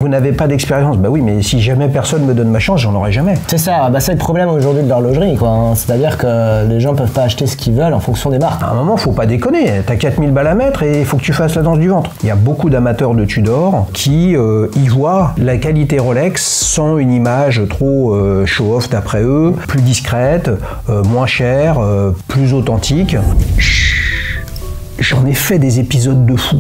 Vous n'avez pas d'expérience. Bah oui, mais si jamais personne me donne ma chance, j'en aurai jamais. C'est ça, bah c'est le problème aujourd'hui de l'horlogerie, quoi. Hein. C'est-à-dire que les gens peuvent pas acheter ce qu'ils veulent en fonction des marques. À un moment, faut pas déconner. T'as 4000 balles à mettre et il faut que tu fasses la danse du ventre. Il y a beaucoup d'amateurs de Tudor qui y voient la qualité Rolex sans une image trop show-off d'après eux, plus discrète, moins chère, plus authentique. J'en ai fait des épisodes de fou.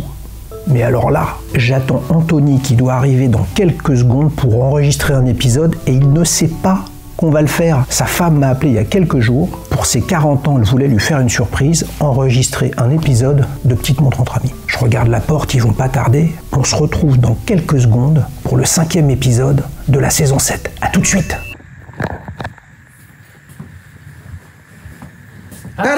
Mais alors là, j'attends Anthony qui doit arriver dans quelques secondes pour enregistrer un épisode et il ne sait pas qu'on va le faire. Sa femme m'a appelé il y a quelques jours. Pour ses 40 ans, elle voulait lui faire une surprise, enregistrer un épisode de Petite Montre entre amis. Je regarde la porte, ils vont pas tarder. On se retrouve dans quelques secondes pour le 5e épisode de la saison 7. À tout de suite. Tadam!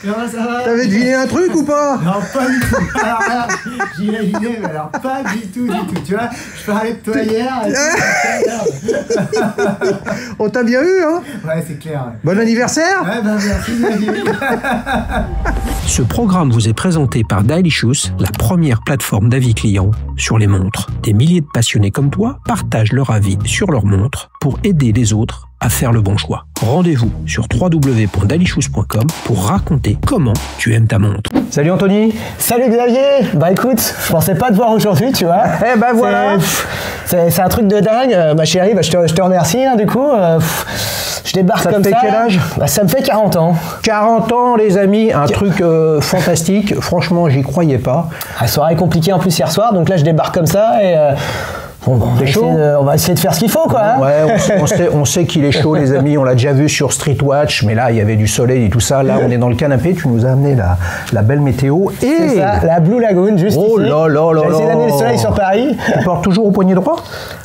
Comment ça va? T'avais deviné un truc ou pas? Non, pas du tout. Alors là, j'imaginais, mais alors pas du tout, du tout. Tu vois, je parlais de toi hier. On t'a bien eu, hein? Ouais, c'est clair. Ouais. Bon anniversaire! Ouais, ben merci, Xavier. Ce programme vous est présenté par Daily Shoes, la première plateforme d'avis clients sur les montres. Des milliers de passionnés comme toi partagent leur avis sur leurs montres pour aider les autres à faire le bon choix. Rendez-vous sur www.dailyshoes.com pour raconter comment tu aimes ta montre. Salut Anthony! Salut Xavier! Bah écoute, je pensais pas te voir aujourd'hui, tu vois. Eh ben voilà! C'est un truc de dingue, ma chérie, bah, je te remercie, hein, du coup. Je débarque comme ça. Ça te fait quel âge? Bah, ça me fait 40 ans. 40 ans les amis, un truc fantastique, franchement j'y croyais pas. La soirée compliquée en plus hier soir, donc là je débarque comme ça et... Bon, on va essayer de faire ce qu'il faut, quoi. Hein. Ouais, on sait qu'il est chaud, les amis. On l'a déjà vu sur Street Watch, mais là, il y avait du soleil et tout ça. Là, on est dans le canapé. Tu nous as amené la belle météo. Et c'est ça, la Blue Lagoon, juste ici. Oh là là là là. J'ai essayé d'amener le soleil sur Paris. Tu portes toujours au poignet droit?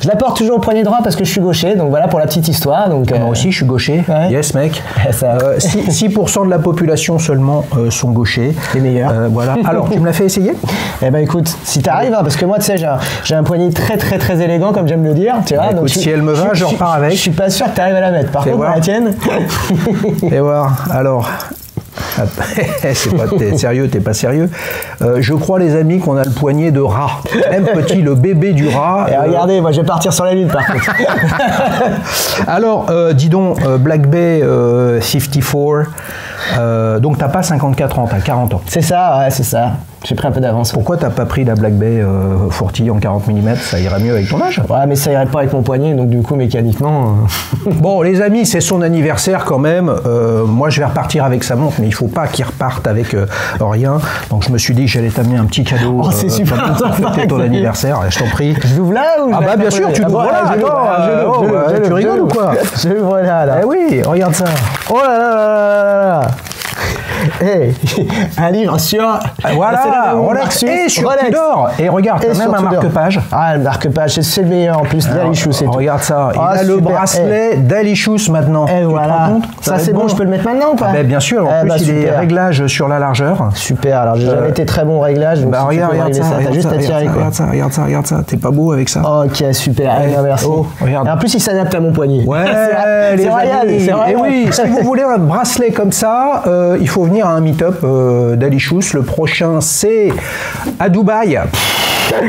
Je la porte toujours au poignet droit parce que je suis gaucher. Donc voilà pour la petite histoire. Donc, moi aussi, je suis gaucher. Ouais. Yes, mec. 6% de la population seulement sont gauchers. Les meilleurs. Voilà. Alors, tu me l'as fait essayer? Eh ben écoute, si t'arrives, hein, parce que moi, tu sais, j'ai un poignet très élégant, comme j'aime le dire. Tu vois, écoute, donc si elle me va, je repars avec. Je suis pas sûr que tu arrives à la mettre. Par contre, la tienne. Et voir. Alors. T'es sérieux, t'es pas sérieux. Je crois, les amis, qu'on a le poignet de rat. Même petit, le bébé du rat. Et regardez, moi je vais partir sur la lune par contre. Alors, dis donc, Black Bay 54, donc t'as pas 54 ans, t'as 40 ans. C'est ça, ouais, c'est ça. J'ai pris un peu d'avance. Pourquoi t'as pas pris la Black Bay 40 en 40 mm? Ça irait mieux avec ton âge. Ouais, mais ça irait pas avec mon poignet, donc du coup, mécaniquement... Bon, les amis, c'est son anniversaire quand même. Moi, je vais repartir avec sa montre, mais il faut pas qu'il reparte avec rien. Donc, je me suis dit que j'allais t'amener un petit cadeau. Oh, c'est super. C'était ton anniversaire, je t'en prie. Je l'ouvre là ou Ah bah bien sûr, tu l'ouvres là. Tu rigoles ou quoi? Je l'ouvre là. Eh oui, regarde ça. Oh là là là là. Hey, un livre sur voilà, Rolex et sur Tudor. Et regarde, t'as même un marque-page. Ah, le marque-page, c'est le meilleur en plus. Daily Shoes, c'est tout. Regarde ça, il a le bracelet Daily Shoes maintenant. Et voilà. Ça c'est bon, je peux le mettre maintenant ou pas? Bien sûr, en plus il est réglage sur la largeur. Super, alors j'ai jamais été très bon au réglage. Bah regarde ça, t'as juste à tirer. Regarde ça, t'es pas beau avec ça? Ok, super, merci. Regarde. Et en plus il s'adapte à mon poignet. Ouais, c'est royal, c'est royal. Et oui, si vous voulez un bracelet comme ça, il faut venir à un meet-up Daily Shoes. Le prochain, c'est à Dubaï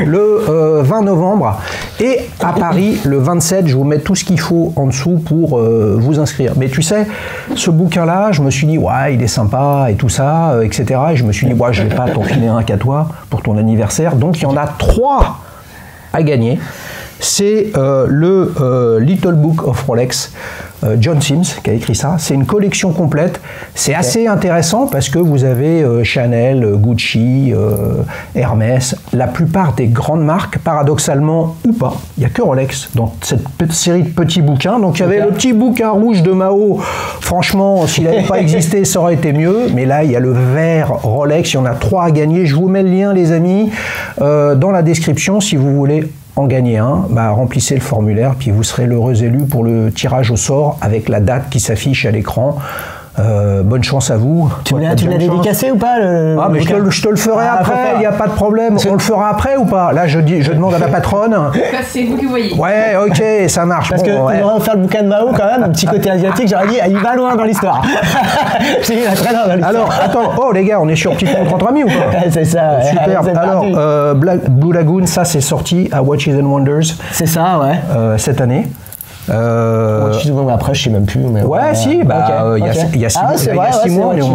le 20 novembre et à Paris le 27. Je vous mets tout ce qu'il faut en dessous pour vous inscrire. Mais tu sais, ce bouquin-là, je me suis dit, ouais, il est sympa et tout ça, etc. Et je me suis dit, ouais, je vais pas t'en filer un qu'à toi pour ton anniversaire. Donc, il y en a 3 à gagner. C'est le Little Book of Rolex, John Sims qui a écrit ça. C'est une collection complète. C'est assez intéressant parce que vous avez Chanel, Gucci, Hermès, la plupart des grandes marques, paradoxalement ou pas. Il n'y a que Rolex dans cette série de petits bouquins. Donc il y avait le petit bouquin rouge de Mao. Franchement, s'il n'avait pas existé, ça aurait été mieux. Mais là, il y a le vert Rolex. Il y en a 3 à gagner. Je vous mets le lien, les amis, dans la description si vous voulez en gagner un, remplissez le formulaire, puis vous serez l'heureux élu pour le tirage au sort avec la date qui s'affiche à l'écran. Bonne chance à vous. Tu me l'as dédicacé ou pas mais je te le ferai après, il n'y a pas de problème. On le fera après ou pas? Là, je demande à la patronne. C'est vous qui voyez. Ouais, ok, ça marche. Parce qu'on aurait offert le bouquin de Mao quand même, un petit côté asiatique, j'aurais dit, il va loin dans l'histoire. Il va très loin dans l'histoire. Alors, attends, les gars, on est sur Petite Montre entre amis ou pas? C'est ça. Super. Alors, Blue Lagoon, ça c'est sorti à Watches and Wonders. C'est ça, ouais. Cette année. Après, je sais même plus. Mais si, il y a 6 mois, on est au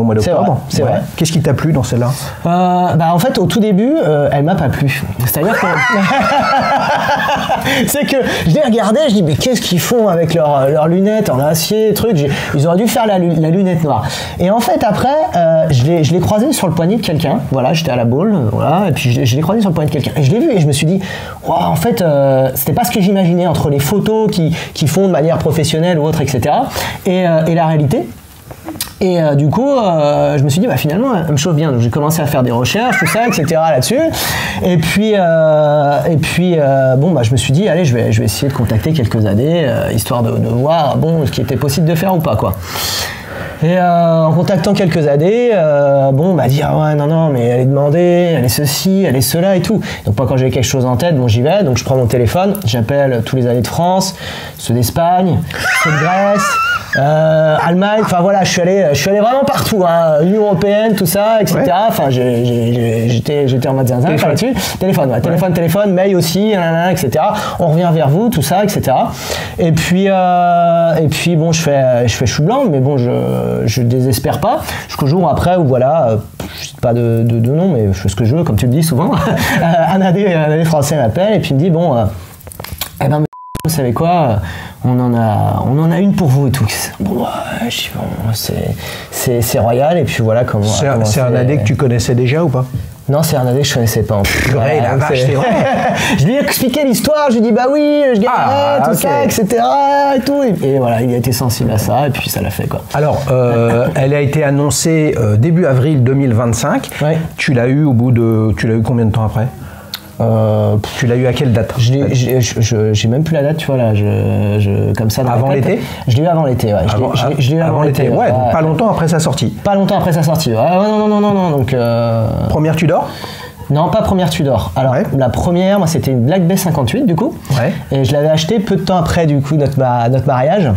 mois d'octobre. C'est vrai. Qu'est-ce qui t'a plu dans celle-là? En fait, au tout début, elle m'a pas plu. C'est-à-dire que. C'est que je l'ai regardé, je dis, mais qu'est-ce qu'ils font avec leurs lunettes en acier, truc. Ils auraient dû faire la lunette noire. Et en fait, après, je l'ai croisé sur le poignet de quelqu'un. Voilà, j'étais à la boule, voilà, et puis je l'ai croisé sur le poignet de quelqu'un. Et je l'ai vu et je me suis dit, wow, en fait, c'était pas ce que j'imaginais entre les photos qui font de manière professionnelle ou autre, etc. Et la réalité. Et du coup, je me suis dit, finalement, elle me chauffe bien. Donc j'ai commencé à faire des recherches, tout ça, etc. là-dessus. Et puis, je me suis dit, allez, je vais essayer de contacter quelques années, histoire de voir, ce qui était possible de faire ou pas, quoi. Et en contactant quelques AD, on m'a dit non, mais elle est demandée, elle est ceci, elle est cela et tout. Donc moi, quand j'ai quelque chose en tête, j'y vais. Donc je prends mon téléphone, j'appelle tous les AD de France, ceux d'Espagne, ceux de Grèce, Allemagne. Enfin voilà, je suis allé vraiment partout, Union européenne, tout ça, etc. Ouais. Enfin j'étais en mode zinzin là-dessus. Téléphone, mail aussi, etc. On revient vers vous, tout ça, etc. Et puis je fais chou blanc, mais je désespère pas jusqu'au jour après où je cite pas de nom, mais je fais ce que je veux, comme tu le dis souvent. un AD français m'appelle et puis il me dit vous savez quoi, on en a une pour vous et tout. C'est royal. Et puis voilà comment. C'est un AD que tu connaissais déjà ou pas? Non, c'est un AD que je connaissais pas. Purée, la vache, c'est vrai. Je lui ai expliqué l'histoire, je lui ai dit oui, je gagnerai, tout ça, etc. Et tout. Et voilà, il a été sensible à ça, et puis ça l'a fait, quoi. Alors, elle a été annoncée début avril 2025. Ouais. Tu l'as eu combien de temps après? Tu l'as eu à quelle date? J'ai même plus la date, tu vois, là. Comme ça, avant l'été? Je l'ai eu avant l'été, ouais. Je l'ai eu avant l'été. Ouais, donc pas longtemps après sa sortie. Pas longtemps après sa sortie. Non. Donc, première Tudor? Non, pas première Tudor. Alors, la première, moi, c'était une Black Bay 58, du coup. Ouais. Et je l'avais acheté peu de temps après, du coup, notre mariage.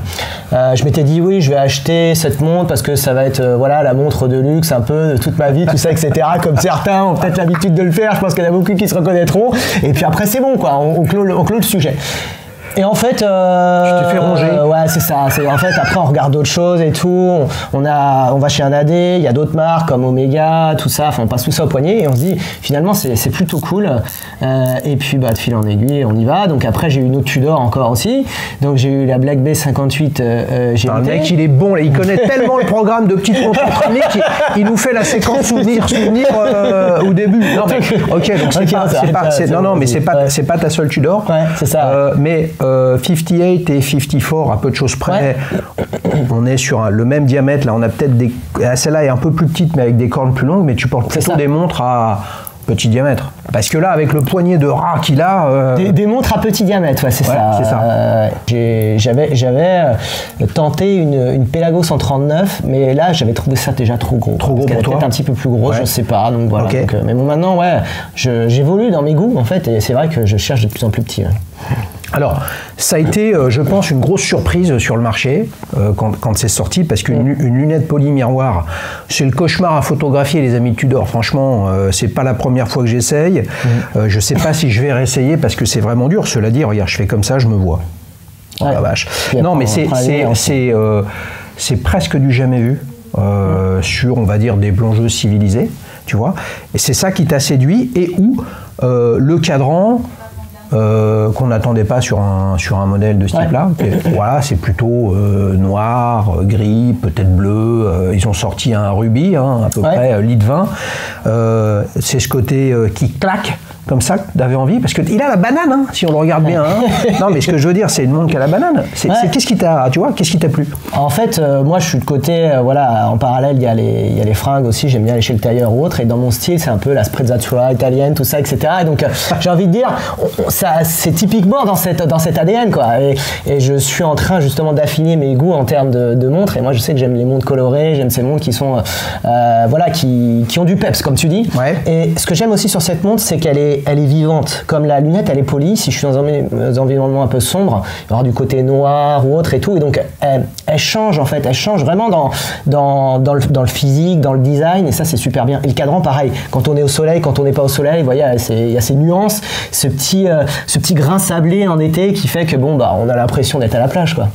Je m'étais dit, oui, je vais acheter cette montre parce que ça va être, la montre de luxe un peu de toute ma vie, tout ça, etc. Comme certains ont peut-être l'habitude de le faire. Je pense qu'il y en a beaucoup qui se reconnaîtront. Et puis après, c'est bon, quoi. On clôt le sujet. Et en fait, tu t'es fait ronger. Ouais, c'est ça. En fait, après, on regarde d'autres choses et tout. On va chez un AD, il y a d'autres marques comme Omega, tout ça. Enfin, on passe tout ça au poignet et on se dit, finalement, c'est plutôt cool. Et puis, de fil en aiguille, on y va. Donc après, j'ai eu une autre Tudor encore aussi. Donc j'ai eu la Black Bay 58 GMT. Le mec, il est bon. Là, il connaît tellement le programme de Petite Montre entre amis qu'il nous fait la séquence souvenir au début. Non, mais ok, donc c'est pas ta seule Tudor. Ouais, c'est ça. Mais 58 et 54, à peu de choses près, on est sur le même diamètre. Là, on a peut-être celle-là est un peu plus petite, mais avec des cornes plus longues, mais tu portes plutôt des montres à petit diamètre. Parce que là, avec le poignet de rat qu'il a... Des montres à petit diamètre, c'est ça. J'avais tenté une Pelago 139, mais là, j'avais trouvé ça déjà trop gros. Trop gros pour toi? Peut-être un petit peu plus gros, je ne sais pas. Donc voilà. Okay. Mais maintenant, j'évolue dans mes goûts, en fait, et c'est vrai que je cherche de plus en plus petit. Alors, ça a été, je pense, une grosse surprise sur le marché quand c'est sorti, parce qu'une lunette poly-miroir, c'est le cauchemar à photographier, les amis de Tudor. Franchement, c'est pas la première fois que j'essaye. Je sais pas si je vais réessayer, parce que c'est vraiment dur. Cela dit, regarde, je fais comme ça, je me vois. Oh la vache. Non, mais c'est presque du jamais vu sur, on va dire, des plongeuses civilisées, tu vois. Et c'est ça qui t'a séduit, et où le cadran... qu'on n'attendait pas sur un modèle de ce type-là. Voilà, c'est plutôt noir, gris, peut-être bleu. Ils ont sorti un rubis, à peu près, litre 20. C'est ce côté qui claque. comme ça, que t'avais envie? Parce qu'il a la banane, hein, si on le regarde bien. Hein. Non, mais ce que je veux dire, c'est une montre qui a la banane. C'est qu'est-ce qui t'a, tu vois, qu'est-ce qui t'a plu? En fait, moi, je suis de côté, voilà, en parallèle, il y a les fringues aussi, j'aime bien aller chez le tailleur ou autre, et dans mon style, c'est un peu la sprezzatura italienne, tout ça, etc. Et donc, j'ai envie de dire, c'est typiquement dans cet ADN, quoi. Et je suis en train, justement, d'affiner mes goûts en termes de montres, et moi, je sais que j'aime les montres colorées, j'aime ces montres qui sont, voilà, qui ont du peps, comme tu dis. Ouais. Et ce que j'aime aussi sur cette montre, c'est qu'elle est vivante. Comme la lunette, elle est polie, si je suis dans un environnement un peu sombre, il va y avoir du côté noir ou autre et tout, et donc elle change en fait, elle change vraiment dans le physique, dans le design, et ça c'est super bien. Et le cadran pareil, quand on est au soleil, quand on n'est pas au soleil, vous voyez, il y a ces nuances, ce petit grain sablé en été qui fait que bon, bah, on a l'impression d'être à la plage, quoi.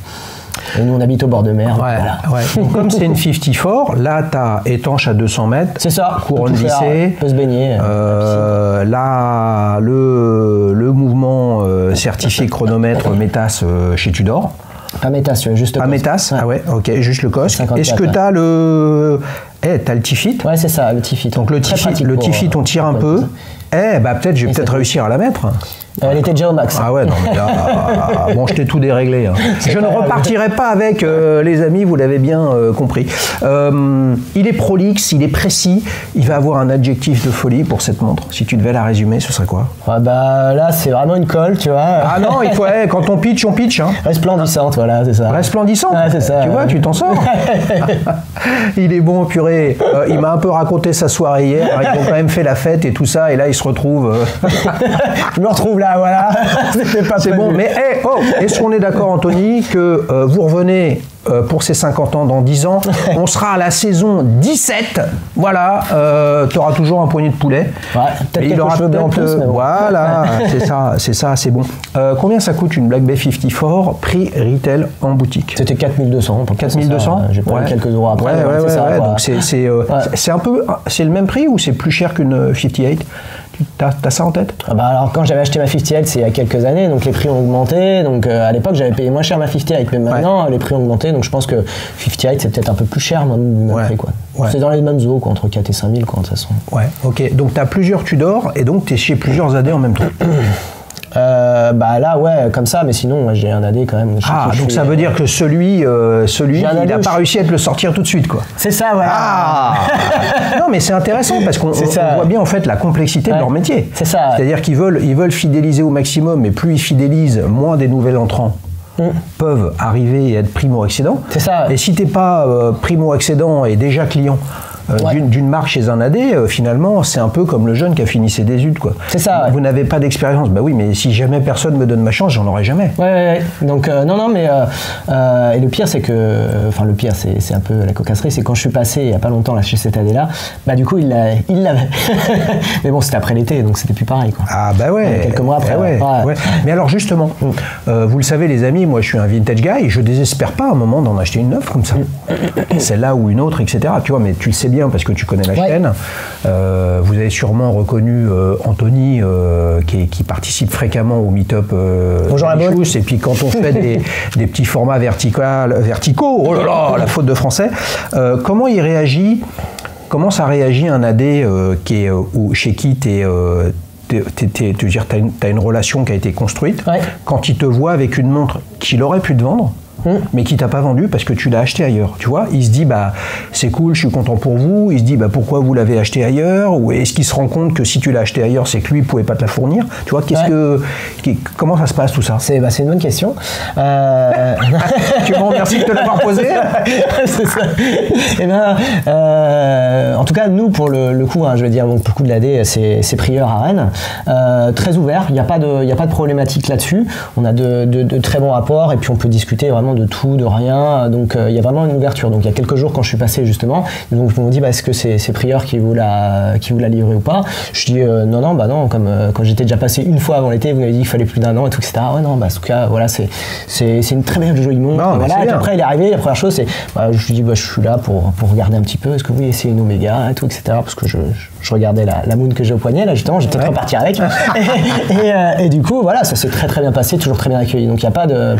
Et nous on habite au bord de mer. Ouais, voilà. ouais. Comme c'est une 54, là t'as étanche à 200 mètres. C'est ça. Couronne lissée. Peut se baigner. Là, le mouvement certifié chronomètre Métas chez Tudor. Pas Métas, juste Pas Métas, ah ouais, ok, juste le COSC. 54, Est-ce que t'as le... t'as le T-Fit? Ouais, c'est ça, le T-Fit. Donc le T-Fit, on tire un peu. Bah peut-être, je vais peut-être réussir à la mettre. Elle était déjà au max. Ah ouais, non, mais là, bon, je t'ai tout déréglé. Hein. Je ne repartirai pas avec les amis, vous l'avez bien compris. Il est prolixe, il est précis. Il va avoir un adjectif de folie pour cette montre. Si tu devais la résumer, ce serait quoi? Ah bah là, c'est vraiment une colle, tu vois. Ah non, il faut, quand on pitch, on pitch. Hein. Resplendissante, voilà, c'est ça. Resplendissante. Ouais, c'est ça. Tu vois, tu t'en sors. Il est bon, purée. Il m'a un peu raconté sa soirée hier. Ils ont quand même fait la fête et tout ça, et là, il se retrouve. Je me retrouve là, voilà. C'est bon, mais est-ce qu'on est d'accord, Anthony, que vous revenez pour ces 50 ans dans 10 ans, on sera à la saison 17, voilà, tu auras toujours un poignet de poulet. Ouais, peut-être quelques cheveux blancs en plus, mais bon. Voilà, c'est bon. Combien ça coûte une Black Bay 54, prix retail en boutique? C'était 4200. 4200. J'ai pas eu quelques euros après. Ouais, donc c'est un peu, c'est le même prix ou c'est plus cher qu'une 58? T'as ça en tête? Ah bah alors quand j'avais acheté ma 58, c'est il y a quelques années, donc les prix ont augmenté, donc à l'époque j'avais payé moins cher ma 58, mais maintenant les prix ont augmenté, donc je pense que 58 c'est peut-être un peu plus cher, même prix, quoi. Ouais. C'est dans les mêmes eaux, quoi, entre 4 et 5000, quoi, de toute façon. Ouais, ok, donc t'as plusieurs Tudor et donc t'es chez plusieurs AD en même temps. Bah là ouais comme ça, mais sinon moi, j'ai un AD quand même. Donc ça veut dire que celui il n'a pas réussi à te le sortir tout de suite, quoi. C'est ça, ouais. Non mais c'est intéressant parce qu'on voit bien en fait la complexité de leur métier. C'est ça. C'est-à-dire qu'ils veulent fidéliser au maximum, mais plus ils fidélisent, moins des nouveaux entrants peuvent arriver et être primo-accédants. C'est ça. Et si t'es pas primo-accédant et déjà client d'une marque chez un AD, finalement, c'est un peu comme le jeune qui a fini ses études, quoi. C'est ça. Vous n'avez pas d'expérience. Bah oui, mais si jamais personne me donne ma chance, j'en aurai jamais. Ouais. Donc non, mais et le pire, c'est que, enfin le pire, c'est un peu la cocasserie, c'est quand je suis passé il y a pas longtemps là chez cet AD-là, bah du coup il l'avait. Mais bon, c'était après l'été, donc c'était plus pareil, quoi. Ah bah ouais. Quelques mois après. Ouais. Mais alors justement, vous le savez les amis, moi je suis un vintage guy, et je désespère pas à un moment d'en acheter une neuve comme ça. Celle-là ou une autre, etc. Tu vois, mais tu le sais bien parce que tu connais la chaîne. Vous avez sûrement reconnu Anthony qui participe fréquemment au meet-up et puis quand on fait des petits formats verticaux, oh là là, la faute de français, comment il réagit? Comment ça réagit un AD chez qui tu as une relation qui a été construite, quand il te voit avec une montre qu'il aurait pu te vendre, mais qui t'a pas vendu parce que tu l'as acheté ailleurs, tu vois? Il se dit bah c'est cool, je suis content pour vous. Il se dit bah pourquoi vous l'avez acheté ailleurs? Ou est-ce qu'il se rend compte que si tu l'as acheté ailleurs, c'est que lui il pouvait pas te la fournir? Tu vois, comment ça se passe tout ça? C'est une bonne question. Tu me remercies de te l'avoir posé. C'est ça. Et en tout cas nous pour le coup, je veux dire pour le coup de l'AD, c'est Prieur à Rennes, très ouvert. Il y a pas de problématique là-dessus. On a de très bons rapports et puis on peut discuter vraiment de tout, de rien, donc il y a vraiment une ouverture. Donc il y a quelques jours quand je suis passé justement, donc ils m'ont dit est-ce que c'est Prieur qui vous l'a livré ou pas? Je dis non, comme quand j'étais déjà passé une fois avant l'été, vous m'avez dit qu'il fallait plus d'1 an et tout, etc. Ouais non, en tout cas voilà, c'est une très belle jolie montre. Voilà, et après il est arrivé, la première chose c'est je lui dis je suis là pour regarder un petit peu, est-ce que vous voulez essayer une Omega et tout, etc. Parce que je regardais la Moon que j'ai au poignet là justement, j'ai peut-être repartir avec. et du coup voilà, ça s'est très très bien passé, toujours très bien accueilli, donc il n'y a pas de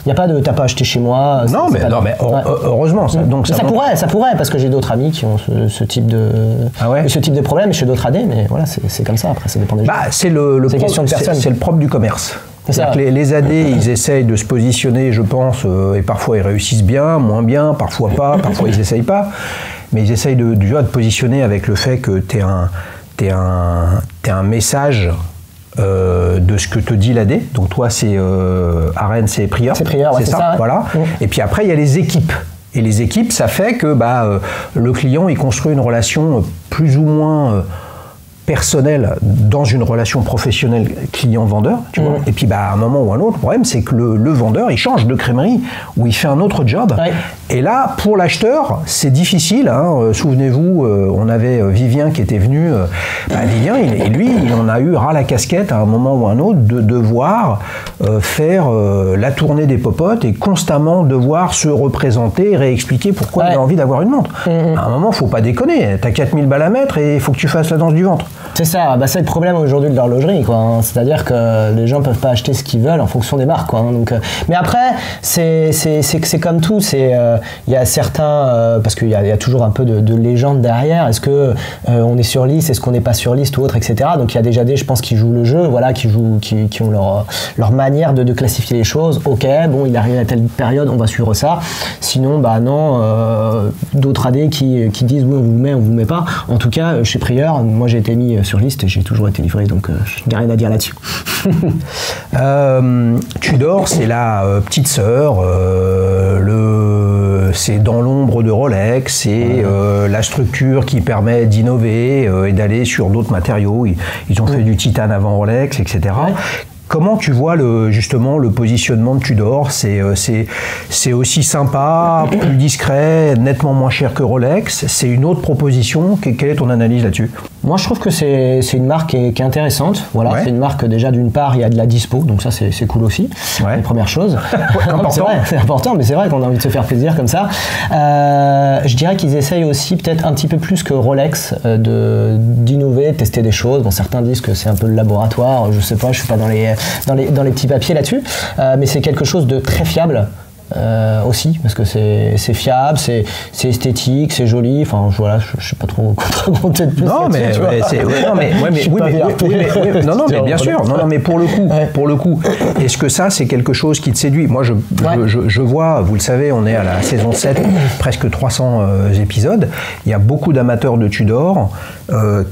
Il n'y a pas de t'as pas acheté chez moi. Non, mais heureusement. Donc ça pourrait, parce que j'ai d'autres amis qui ont ce type de problème chez d'autres AD, mais voilà, c'est comme ça. Après, ça dépend des gens. C'est le propre du commerce. Les AD, ils essayent de se positionner, je pense, et parfois ils réussissent bien, moins bien, parfois pas, parfois ils essayent pas, mais ils essayent de positionner avec le fait que t'es un message de ce que te dit l'AD. Donc toi, c'est Aren, c'est Prieur. C'est Prieur, ouais, c'est ça. Voilà. Et puis après, il y a les équipes. Et les équipes, ça fait que le client, il construit une relation plus ou moins personnel dans une relation professionnelle client-vendeur, tu vois. Et puis à un moment ou à un autre, le problème c'est que le vendeur il change de crèmerie ou il fait un autre job. Ouais. Et là, pour l'acheteur, c'est difficile. Hein. Souvenez-vous, on avait Vivien qui était venu. Vivien, il en a eu ras la casquette à un moment ou à un autre de devoir faire la tournée des popotes et constamment devoir se représenter et réexpliquer pourquoi il a envie d'avoir une montre. À un moment, faut pas déconner. T'as 4000 balles à mettre et il faut que tu fasses la danse du ventre. C'est ça, c'est le problème aujourd'hui de l'horlogerie, quoi. Hein. C'est-à-dire que les gens peuvent pas acheter ce qu'ils veulent en fonction des marques, quoi. Hein. Donc, mais après, c'est comme tout. Il y a certains, parce qu'il y a toujours un peu de légende derrière. Est-ce que on est sur liste, est-ce qu'on n'est pas sur liste ou autre, etc. Donc il y a déjà je pense, qui jouent le jeu, voilà, qui ont leur manière de classifier les choses. Ok, bon, il arrive à telle période, on va suivre ça. Sinon, non. D'autres AD qui disent oui, on vous met pas. En tout cas, chez Prieur, moi j'ai été mis sur liste et j'ai toujours été livré, donc je n'ai rien à dire là-dessus. Tudor, c'est la petite sœur, c'est dans l'ombre de Rolex, c'est la structure qui permet d'innover et d'aller sur d'autres matériaux. Ils ont fait du titane avant Rolex, etc. Ouais. Comment tu vois justement le positionnement de Tudor ? C'est aussi sympa, plus discret, nettement moins cher que Rolex. C'est une autre proposition. Quelle est ton analyse là-dessus ? Moi, je trouve que c'est une marque qui est intéressante. Voilà, c'est une marque déjà d'une part, il y a de la dispo, donc ça c'est cool aussi. Ouais. La première chose. C'est important, mais c'est vrai qu'on a envie de se faire plaisir comme ça. Je dirais qu'ils essayent aussi peut-être un petit peu plus que Rolex d'innover, de tester des choses. Bon, certains disent que c'est un peu le laboratoire. Je sais pas, je suis pas dans les petits papiers là-dessus, mais c'est quelque chose de très fiable. Aussi parce que c'est fiable, c'est esthétique, c'est joli. Enfin voilà, je sais pas trop quoi te raconter de plus. Non mais bien sûr. Non mais pour le coup, est-ce que ça c'est quelque chose qui te séduit ? Moi je vois, vous le savez, on est à la saison 7, presque 300 épisodes. Il y a beaucoup d'amateurs de Tudor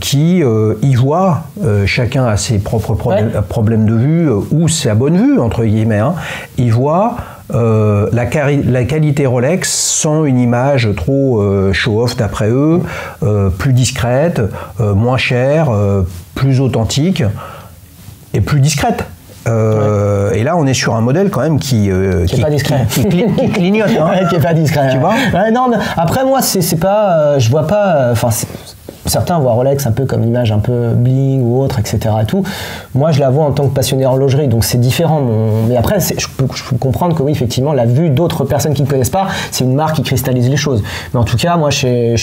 qui y voient, chacun a ses propres problèmes de vue ou sa bonne vue entre guillemets. Hein, y voient la qualité Rolex sans une image trop show-off d'après eux, plus discrète, moins chère, plus authentique et plus discrète. Et là, on est sur un modèle quand même qui est pas discret, qui clignote, hein. Qui est pas discret. Tu vois ? Non, mais après moi, c'est pas, je vois pas. Enfin, certains voient Rolex un peu comme une image un peu bling ou autre, etc. Et tout. Moi, je la vois en tant que passionné d'horlogerie, donc c'est différent. Mais après, je peux comprendre que oui, effectivement, la vue d'autres personnes qui ne connaissent pas, c'est une marque qui cristallise les choses. Mais en tout cas, moi, chez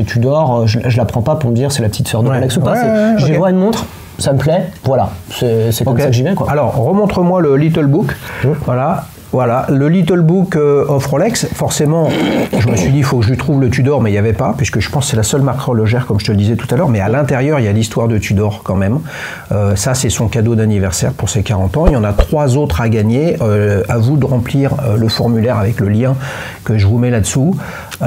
Tudor, je la prends pas pour me dire c'est la petite sœur de Rolex ou pas. Je vois une montre. Ça me plaît, voilà, c'est comme ça que j'y vais, quoi. Alors, remontre-moi le Little Book, Voilà, le Little Book of Rolex, forcément, je me suis dit, il faut que je lui trouve le Tudor, mais il n'y avait pas, puisque je pense que c'est la seule marque horlogère, comme je te le disais tout à l'heure, mais à l'intérieur, il y a l'histoire de Tudor quand même. Ça, c'est son cadeau d'anniversaire pour ses 40 ans. Il y en a 3 autres à gagner. À vous de remplir le formulaire avec le lien que je vous mets là-dessous. Je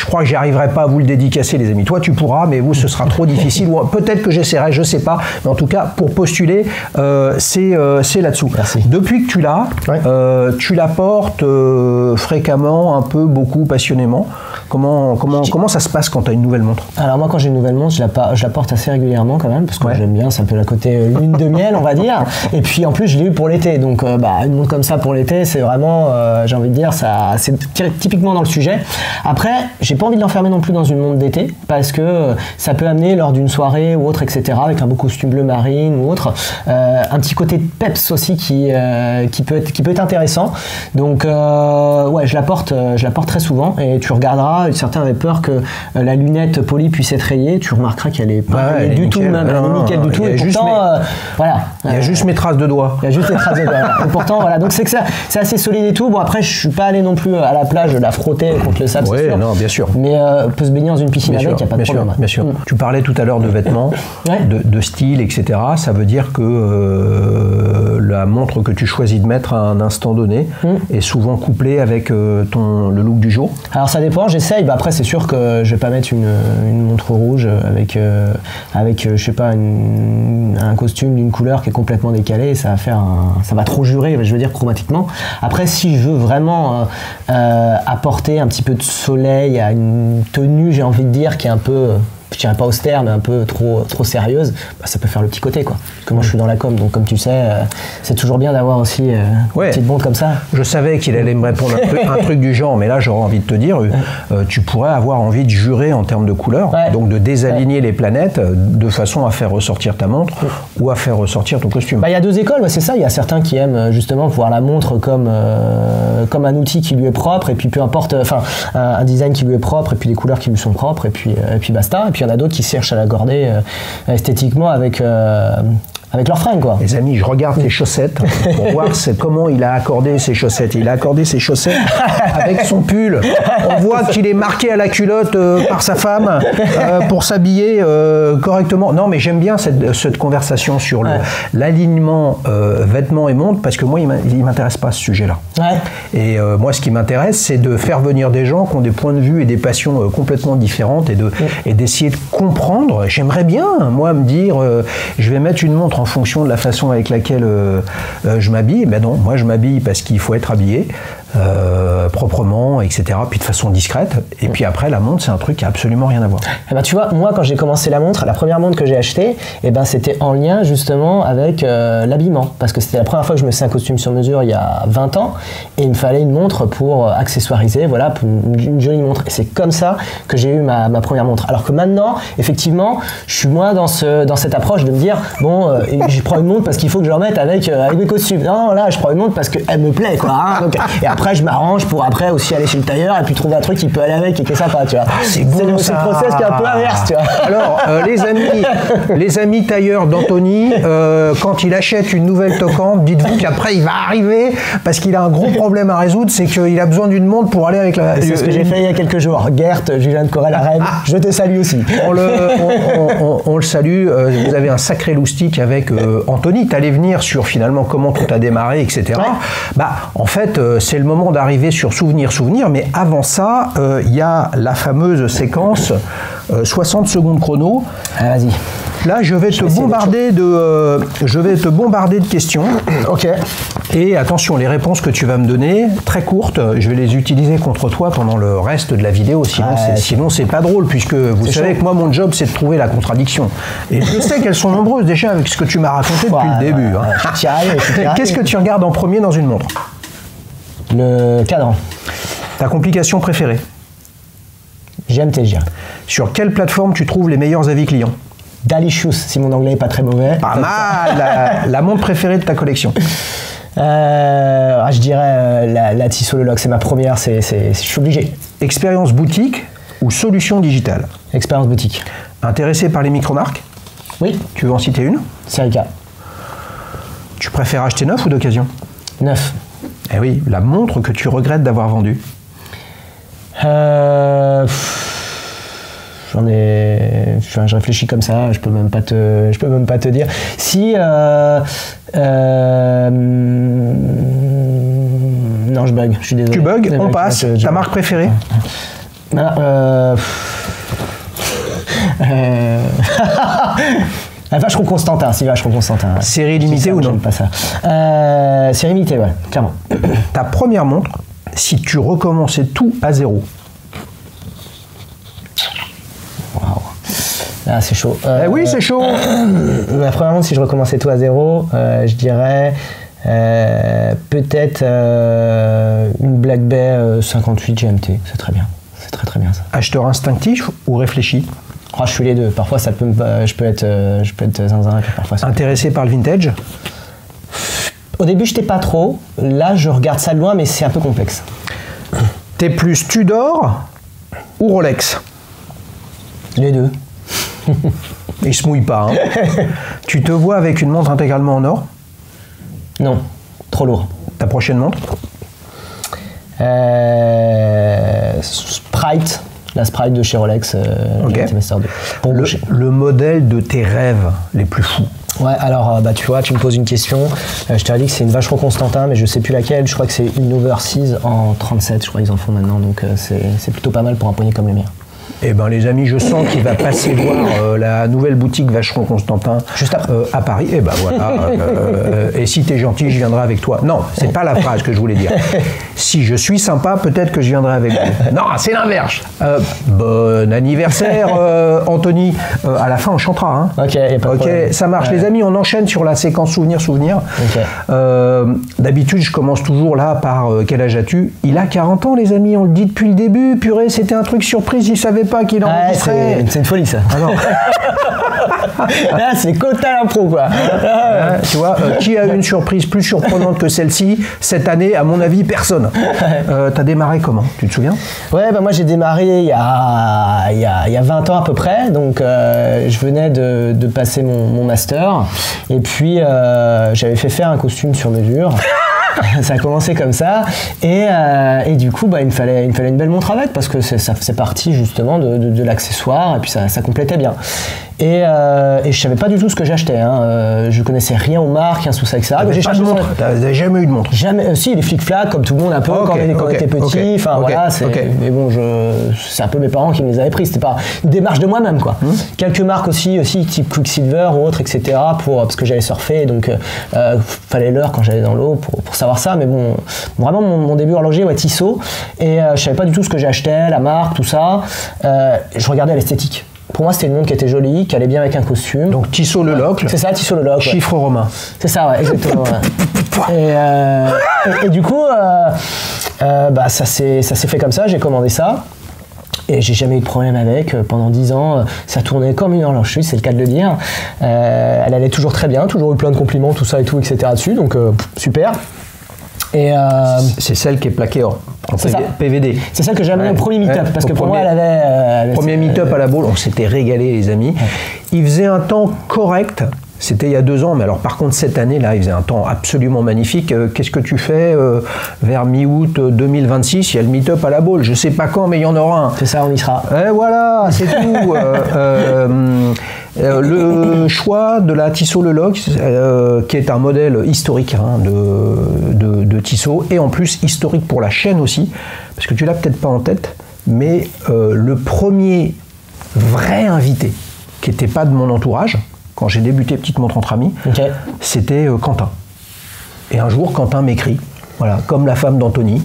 crois que j'y arriverai pas à vous le dédicacer, les amis. Toi, tu pourras, mais vous, ce sera trop difficile. Peut-être que j'essaierai, je sais pas. Mais en tout cas, pour postuler, c'est là-dessous. Merci. Depuis que tu l'as, tu la portes fréquemment, un peu, beaucoup, passionnément. Comment ça se passe quand tu as une nouvelle montre ? Alors moi, quand j'ai une nouvelle montre, je la porte assez régulièrement quand même, parce que j'aime bien, c'est un peu la côté lune de miel, on va dire. Et puis en plus, je l'ai eu pour l'été. Donc une montre comme ça pour l'été, c'est vraiment, j'ai envie de dire, c'est typiquement dans le sujet. Après, j'ai pas envie de l'enfermer non plus dans une montre d'été, parce que ça peut amener lors d'une soirée ou autre, etc., avec un beau costume bleu marine ou autre, un petit côté peps aussi qui peut être intéressant. Donc je la porte très souvent, et tu regarderas Certains avaient peur que la lunette polie puisse être rayée. Tu remarqueras qu'elle est pas rayée du tout, même. Elle est nickel du tout. Et pourtant, voilà. Il y a juste mes traces de doigts. Il y a juste les traces de doigts. Et pourtant, voilà. Donc c'est que ça, c'est assez solide et tout. Bon, après, je suis pas allé non plus à la plage la frotter contre le sable. Oui, non, bien sûr. Mais on peut se baigner dans une piscine avec, il n'y a pas de problème. Bien sûr. Tu parlais tout à l'heure de vêtements, de style, etc. Ça veut dire que la montre que tu choisis de mettre à un instant donné est souvent couplée avec le look du jour. Alors ça dépend, j'essaye. Après, c'est sûr que je vais pas mettre une montre rouge avec je sais pas, un costume d'une couleur qui est complètement décalé. Ça va trop jurer, je veux dire, chromatiquement. Après, si je veux vraiment apporter un petit peu de soleil à une tenue, j'ai envie de dire, qui est un peu, je dirais pas austère, mais un peu trop sérieuse, ça peut faire le petit côté, quoi. Parce que moi, je suis dans la com, donc comme tu sais, c'est toujours bien d'avoir aussi une petite montre comme ça. Je savais qu'il allait me répondre un truc du genre, mais là, j'aurais envie de te dire, tu pourrais avoir envie de jurer en termes de couleur, donc de désaligner les planètes de façon à faire ressortir ta montre ou à faire ressortir ton costume. Il y a deux écoles, c'est ça. Il y a certains qui aiment justement voir la montre comme un outil qui lui est propre, et puis peu importe, un design qui lui est propre, et puis des couleurs qui lui sont propres, et puis basta. Et puis il y en a d'autres qui cherchent à l'accorder esthétiquement avec leurs fringues, quoi. Les amis, je regarde tes chaussettes pour voir comment il a accordé ses chaussettes. Il a accordé ses chaussettes avec son pull. On voit qu'il est marqué à la culotte par sa femme pour s'habiller correctement. Non, mais j'aime bien cette conversation sur l'alignement vêtements et montres, parce que moi, il m'intéresse pas ce sujet-là. Et moi, ce qui m'intéresse, c'est de faire venir des gens qui ont des points de vue et des passions complètement différentes, et d'essayer de comprendre. J'aimerais bien, moi, me dire, je vais mettre une montre en fonction de la façon avec laquelle je m'habille. Ben non, moi je m'habille parce qu'il faut être habillé proprement, etc. Puis de façon discrète. Et puis après, la montre, c'est un truc qui a absolument rien à voir. Tu vois, moi quand j'ai commencé la montre, la première montre que j'ai achetée, c'était en lien justement avec l'habillement. Parce que c'était la première fois que je me faisais un costume sur mesure il y a 20 ans, et il me fallait une montre pour accessoiriser, voilà, pour une jolie montre. Et c'est comme ça que j'ai eu ma première montre. Alors que maintenant, effectivement, je suis moins dans cette approche de me dire, bon, je prends une montre parce qu'il faut que je le remette avec mes costumes. Non, là, je prends une montre parce qu'elle me plaît, quoi. Hein. Donc, et après, je m'arrange pour après aussi aller chez le tailleur et puis trouver un truc qui peut aller avec et qui est sympa, tu vois. C'est bon, le process qui est un peu inverse, tu vois. Alors, les amis tailleurs d'Anthony, quand il achète une nouvelle toquante, dites-vous qu'après, il va arriver parce qu'il a un gros problème à résoudre, c'est qu'il a besoin d'une montre pour aller avec la... C'est ce que j'ai fait il y a quelques jours. Gert, Julien de Corel-Arène, je te salue aussi. On le salue. Vous avez un sacré loustic avec Anthony. Tu allais venir sur finalement comment tout a démarré, etc. En fait, c'est le moment d'arriver sur souvenir, mais avant ça, il y a la fameuse séquence 60 secondes chrono. Vas-y. Là, je vais te bombarder de questions. Ok. Et attention, les réponses que tu vas me donner, très courtes, je vais les utiliser contre toi pendant le reste de la vidéo. Sinon, c'est pas drôle, puisque vous savez que moi, mon job, c'est de trouver la contradiction. Et je sais qu'elles sont nombreuses déjà avec ce que tu m'as raconté depuis le début. Qu'est-ce que tu regardes en premier dans une montre? Le cadran. Ta complication préférée? GMT. Sur quelle plateforme tu trouves les meilleurs avis clients? Dalicious, si mon anglais n'est pas très mauvais. Pas mal. La montre préférée de ta collection? Je dirais la Tissot Le Loc, c'est ma première, je suis obligé. Expérience boutique ou solution digitale? Expérience boutique. Intéressé par les micro-marques? Oui. Tu veux en citer une? Serica. Tu préfères acheter neuf ou d'occasion? Neuf. Eh oui, la montre que tu regrettes d'avoir vendue? Je réfléchis comme ça, je peux même pas te dire. Si non, je bug, je suis désolé. Tu bugs, on passe. Ta marque préférée? Vacheron Constantin, Vacheron Constantin. Ouais. Série limitée ou non? J'aime pas ça. Série limitée, ouais, clairement. Ta première montre, si tu recommençais tout à zéro? Waouh. Ah, c'est chaud. Oui, c'est chaud. Ma première montre, si je recommençais tout à zéro, je dirais peut-être une Black Bay 58 GMT. C'est très bien. C'est très bien ça. Acheteur instinctif ou réfléchi? Je suis les deux. Parfois, je peux être zinzin. Parfois, intéressé par le vintage? Au début, je n'étais pas trop. Là, je regarde ça de loin, mais c'est un peu complexe. T'es plus Tudor ou Rolex? Les deux. Il se mouille pas. Hein. Tu te vois avec une montre intégralement en or? Non, trop lourd. Ta prochaine montre? Sprite, la Sprite de chez Rolex, Ok. Master 2. Pour boucher. Le modèle de tes rêves les plus fous? Ouais, alors bah, tu vois, tu me poses une question. Je t'ai dit que c'est une Vacheron Constantin, mais je sais plus laquelle. Je crois que c'est une Overseas en 37, je crois qu'ils en font maintenant, donc c'est plutôt pas mal pour un poignet comme le mien. Eh ben les amis, je sens qu'il va passer voir la nouvelle boutique Vacheron Constantin juste après. À Paris. Et ben voilà. Et si t'es gentil, je viendrai avec toi. Non, c'est pas la phrase que je voulais dire. Si je suis sympa, peut-être que je viendrai avec vous. Non, c'est l'inverse. Bon anniversaire, Anthony. À la fin, on chantera. Hein. Ok, y a pas de Ok, problème. ça marche. Les amis, on enchaîne sur la séquence souvenir. Ok. D'habitude, je commence toujours là par quel âge as-tu? Il a 40 ans, les amis. On le dit depuis le début. Purée, c'était un truc surprise. Il savait pas qu'il enregistrait. C'est une folie ça. Alors, Là, c'est quota l'impro quoi. tu vois, qui a une surprise plus surprenante que celle-ci cette année? À mon avis, personne. T'as démarré comment? Tu te souviens? Ouais, bah moi j'ai démarré il y a 20 ans à peu près, donc je venais de passer mon master, et puis j'avais fait faire un costume sur mesure. Ça a commencé comme ça, et du coup bah, il me fallait une belle montre avec, parce que ça faisait partie justement de l'accessoire, et puis ça complétait bien. Et je savais pas du tout ce que j'achetais, hein. Je connaissais rien aux marques, tout ça, etc. T'avais pas de montre? T'avais jamais eu de montre? Jamais, si, les flic-flac, comme tout le monde un peu, quand on était petit, enfin voilà, mais bon, c'est un peu mes parents qui me les avaient pris, c'était pas une démarche de moi-même, quoi. Quelques marques aussi, type Quicksilver ou autre, etc., parce que j'allais surfer, donc fallait l'heure quand j'allais dans l'eau pour savoir ça, mais bon, vraiment mon début horloger, ouais, Tissot, et je savais pas du tout ce que j'achetais, la marque, tout ça, je regardais l'esthétique. Pour moi, c'était une montre qui était jolie, qui allait bien avec un costume. Donc Tissot le Locle. C'est ça, Tissot le Locle. Chiffre romain. C'est ça, ouais, exactement. Ouais. Et du coup, bah, ça s'est fait comme ça, j'ai commandé ça. Et j'ai jamais eu de problème avec. Pendant 10 ans, ça tournait comme une horloge suisse, c'est le cas de le dire. Elle allait toujours très bien, toujours eu plein de compliments, tout ça et tout, etc. dessus, donc super. Et c'est celle qui est plaquée en PVD. C'est celle que j'ai amenée au premier meet-up, parce que pour moi, elle avait... premier meet-up à la Baule, on s'était régalé, les amis. Ouais. Il faisait un temps correct. C'était il y a 2 ans, mais alors par contre cette année-là, il faisait un temps absolument magnifique. Qu'est-ce que tu fais vers mi-août 2026? Il y a le meet-up à la Baule. Je sais pas quand, mais il y en aura un. C'est ça, on y sera. Et voilà, c'est tout. Le choix de la Tissot Le Locle, qui est un modèle historique hein, de Tissot, et en plus historique pour la chaîne aussi, parce que tu l'as peut-être pas en tête, mais le premier vrai invité, qui n'était pas de mon entourage, quand j'ai débuté Petite Montre entre amis, c'était Quentin. Et un jour, Quentin m'écrit, voilà, comme la femme d'Anthony.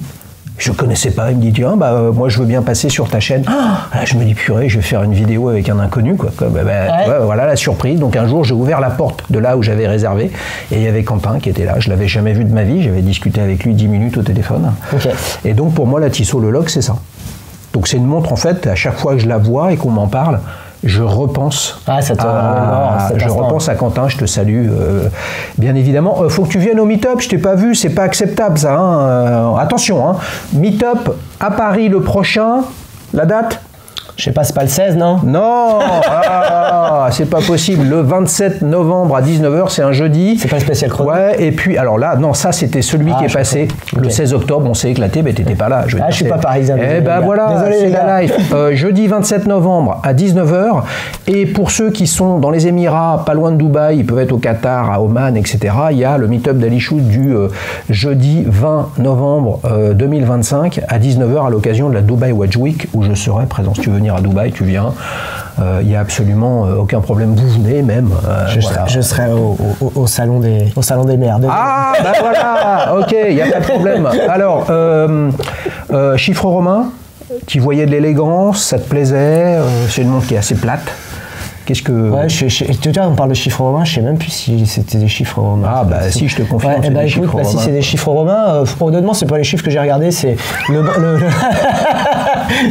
Je ne connaissais pas, il me dit tiens, bah, moi je veux bien passer sur ta chaîne. Là, je me dis purée, je vais faire une vidéo avec un inconnu, quoi. Voilà la surprise. Donc un jour, j'ai ouvert la porte de là où j'avais réservé, et il y avait Quentin qui était là. Je l'avais jamais vu de ma vie, j'avais discuté avec lui 10 minutes au téléphone. Et donc pour moi, la Tissot Le Locle, c'est ça. Donc c'est une montre en fait, à chaque fois que je la vois et qu'on m'en parle, je repense à Quentin, je te salue, bien évidemment. Faut que tu viennes au meet-up, je t'ai pas vu, c'est pas acceptable ça. Hein. Attention, hein. Meet-up à Paris le prochain, la date? Je sais pas, c'est pas le 16, non? Non, c'est pas possible. Le 27 novembre à 19h, c'est un jeudi. C'est pas le spécial chrono? Ouais, et puis, alors là, non, ça c'était celui qui est passé. Le 16 octobre, on s'est éclaté, mais t'étais pas là. Je suis pas parisien. Eh ben voilà, c'est la live. Jeudi 27 novembre à 19h. Et pour ceux qui sont dans les Émirats, pas loin de Dubaï, ils peuvent être au Qatar, à Oman, etc. Il y a le meet-up d'Alichouz du jeudi 20 novembre 2025 à 19h à l'occasion de la Dubai Watch Week, où je serai présent. Si tu veux venir à Dubaï, tu viens. Il n'y a absolument aucun problème. Vous venez même. Je serai au salon des mères. Ah, ben voilà. Ok, il n'y a pas de problème. Alors, chiffre romain, tu voyais de l'élégance, ça te plaisait. C'est une montre qui est assez plate. Qu'est-ce que... Ouais, tu vois, on parle de chiffres romains, je sais même plus si c'était des chiffres romains. Ah bah si, je te confirme, ouais, c'est des chiffres romains. Si c'est des chiffres romains, honnêtement, c'est pas les chiffres que j'ai regardés, c'est le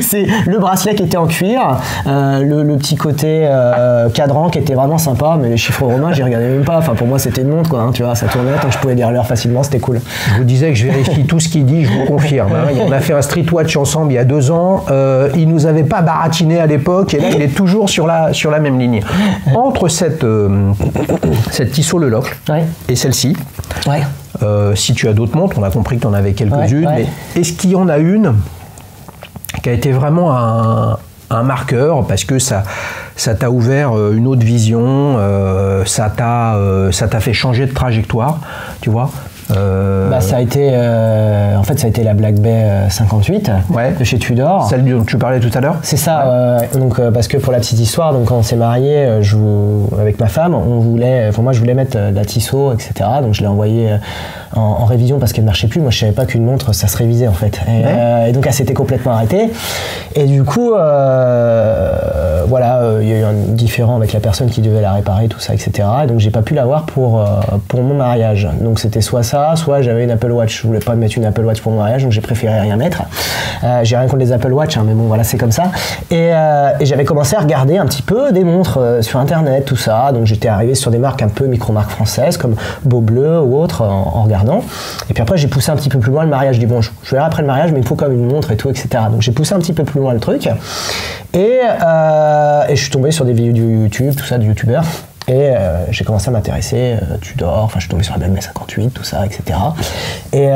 C'est le bracelet qui était en cuir, le petit côté cadran qui était vraiment sympa, mais les chiffres romains, j'y regardais même pas. Enfin, pour moi, c'était une montre, quoi. Hein, tu vois, ça tournait, donc je pouvais lire l'heure facilement, c'était cool. Je vous disais que je vérifie tout ce qu'il dit, je vous confirme. Hein. On a fait un street watch ensemble il y a 2 ans. Il nous avait pas baratiné à l'époque, et là, il est toujours sur la même ligne. Entre cette Tissot Le Locle et celle-ci, si tu as d'autres montres, on a compris que tu en avais quelques-unes, mais est-ce qu'il y en a une qui a été vraiment un marqueur parce que ça t'a ouvert une autre vision, ça t'a fait changer de trajectoire, tu vois? Ça a été en fait ça a été la Black Bay 58 de chez Tudor, celle dont tu parlais tout à l'heure. C'est ça, donc parce que pour la petite histoire, donc quand on s'est marié, avec ma femme, moi je voulais mettre la Tissot, etc. Donc je l'ai envoyée en révision parce qu'elle ne marchait plus. Moi je savais pas qu'une montre ça se révisait en fait, et donc elle s'était complètement arrêtée, et du coup il y a eu un différend avec la personne qui devait la réparer, tout ça, etc. Et donc j'ai pas pu l'avoir pour mon mariage. Donc c'était soit soit j'avais une Apple Watch. Je voulais pas mettre une Apple Watch pour mon mariage, donc j'ai préféré rien mettre. J'ai rien contre les Apple Watch, hein, mais bon voilà, c'est comme ça. Et j'avais commencé à regarder un petit peu des montres sur internet, tout ça. Donc j'étais arrivé sur des marques un peu micro-marques françaises comme Beau Bleu ou autres en regardant. Et puis après j'ai poussé un petit peu plus loin le mariage. Je dis bon, je verrai après le mariage, mais il faut comme une montre et tout, etc. Donc j'ai poussé un petit peu plus loin le truc. Et je suis tombé sur des vidéos YouTube, tout ça, de youtubeurs. Et j'ai commencé à m'intéresser, Tudor, enfin je suis tombé sur la Black Bay 58, tout ça, etc. Et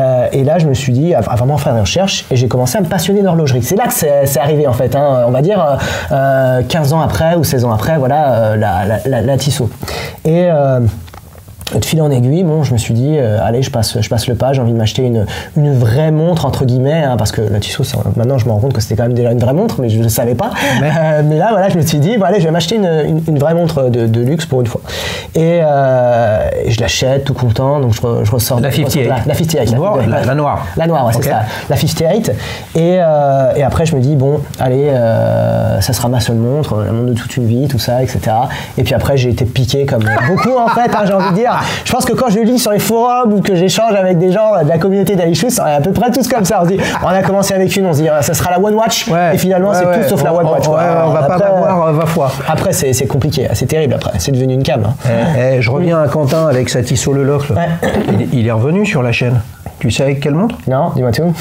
là je me suis dit, à vraiment faire des recherches, et j'ai commencé à me passionner d'horlogerie. C'est là que c'est arrivé en fait, hein, on va dire 15 ans après ou 16 ans après, voilà, la Tissot. Et de fil en aiguille, bon, je me suis dit, allez, je passe le pas, j'ai envie de m'acheter une vraie montre, entre guillemets, hein, parce que la Tissot, maintenant je me rends compte que c'était quand même déjà une vraie montre, mais je ne le savais pas. Mais là, voilà, je me suis dit, bon, allez, je vais m'acheter une vraie montre de luxe pour une fois. Et je l'achète, tout content, donc je ressors. La 58. La 58. La noire. La noire, ouais, okay. C'est ça. La 58. Et après, je me dis, bon, allez, ça sera ma seule montre, la montre de toute une vie, tout ça, etc. Et puis après, j'ai été piqué comme beaucoup, en fait, hein, j'ai envie de dire. Je pense que quand je lis sur les forums ou que j'échange avec des gens de la communauté d'Alichus, on est à peu près tous comme ça. On se dit, on a commencé avec une, on se dit, ça sera la One Watch, et finalement c'est tout sauf la One Watch. On va pas m'avoir 20 fois. Après, c'est compliqué, c'est terrible après, c'est devenu une cam. Hein. Je reviens à Quentin avec sa Tissot Le Locle. Il est revenu sur la chaîne. Tu sais avec quelle montre? Non, dis-moi tout.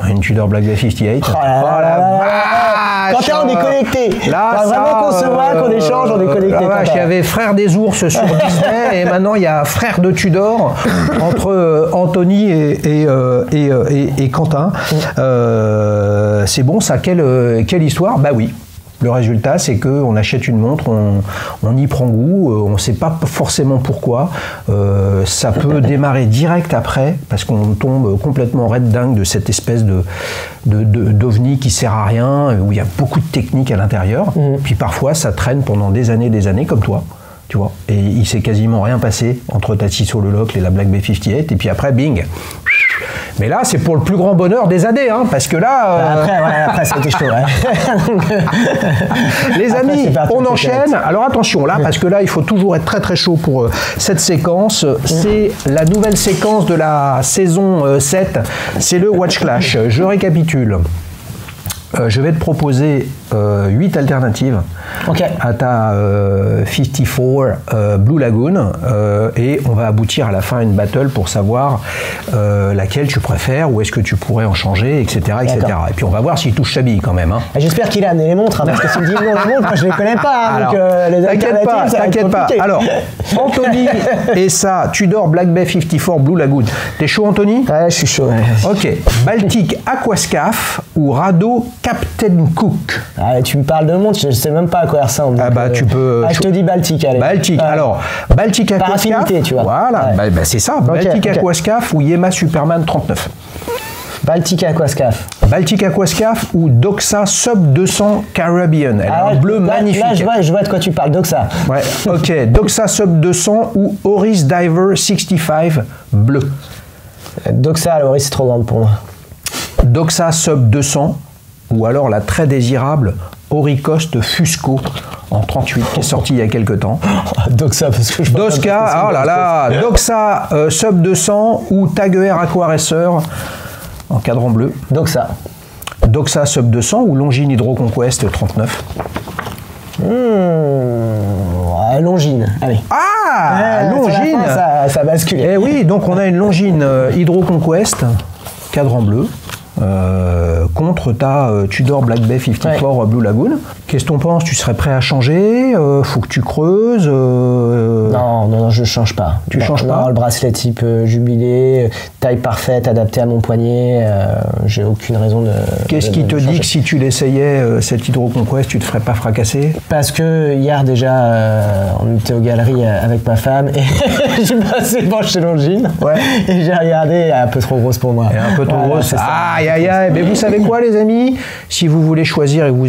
Une Tudor Black Bay 58. Oh la vache, quand on est connecté. Là, on va vraiment qu'on se voit, qu'on échange, on est connecté. Il y avait Frère des ours sur Disney, et maintenant il y a Frère de Tudor entre Anthony et Quentin. C'est bon ça, quelle histoire? Bah oui. Le résultat, c'est qu'on achète une montre, on y prend goût, on ne sait pas forcément pourquoi. Ça peut démarrer direct après, parce qu'on tombe complètement raide dingue de cette espèce d'ovni qui sert à rien, où il y a beaucoup de technique à l'intérieur. Puis parfois, ça traîne pendant des années, comme toi. Tu vois, et il s'est quasiment rien passé entre ta Tissot Le Locle et la Black Bay 58, et puis après, bing. Mais là, c'est pour le plus grand bonheur des AD, hein, parce que là... Après, c'était chaud. Ouais. Les amis, on enchaîne. Alors attention, là, parce que là, il faut toujours être très très chaud pour cette séquence. C'est la nouvelle séquence de la saison 7. C'est le Watch Clash. Je récapitule. Je vais te proposer 8 alternatives à ta 54 Blue Lagoon, et on va aboutir à la fin à une battle pour savoir laquelle tu préfères, ou est-ce que tu pourrais en changer, etc. Et puis on va voir s'il touche sa bille quand même. Hein. J'espère qu'il a amené les montres, hein, parce que s'il me dit non, les montres, moi je les connais pas. Hein, alors, donc, t'inquiète pas. Alors, Anthony et ça, Tudor Black Bay 54 Blue Lagoon. T'es chaud, Anthony? Ouais, je suis chaud. Ouais. Ok. Baltic Aquascaf ou Rado Captain Cook? Tu me parles de montre, je ne sais même pas à quoi elle ressemble. Ah bah tu peux. Je te dis Baltic, allez. Baltic. Alors, Baltic Aquascaf. Par affinité, tu vois. Voilà, bah, c'est ça. Baltic Aquascaf ou Yema Superman 39. Baltic Aquascaf. Baltic Aquascaf ou Doxa Sub 200 Caribbean. Elle a un bleu magnifique. Là, je vois de quoi tu parles, Doxa. Ouais, ok. Doxa Sub 200 ou Oris Diver 65 bleu. Doxa, alors Oris, c'est trop grande pour moi. Doxa Sub 200 ou alors la très désirable Oricost Fusco en 38 qui est sortie il y a quelques temps. Doxa, parce que je Doxa, oh là là, Doxa Sub 200 ou Tag Heuer Aqua Racer en cadran bleu. Doxa. Doxa Sub 200 ou Longines Hydro Conquest 39? Longines, allez. Longines. Ça bascule. Eh oui, donc on a une Longines Hydro Conquest, cadran bleu. Contre ta Tudor Black Bay 54 Blue Lagoon. Qu'est-ce que t'en penses? Tu serais prêt à changer? Faut que tu creuses? Non, je change pas. Tu changes pas? Non, le bracelet type jubilé, taille parfaite, adapté à mon poignet, j'ai aucune raison de. Qu'est-ce qui te dit que si tu l'essayais, cette Hydro Conquest, tu te ferais pas fracasser? Parce que hier déjà, on était aux galeries avec ma femme et j'ai passé devant chez Longines et j'ai regardé, elle est un peu trop grosse pour moi. Elle est un peu trop grosse. Aïe. Mais vous savez quoi, les amis? Si vous voulez choisir et vous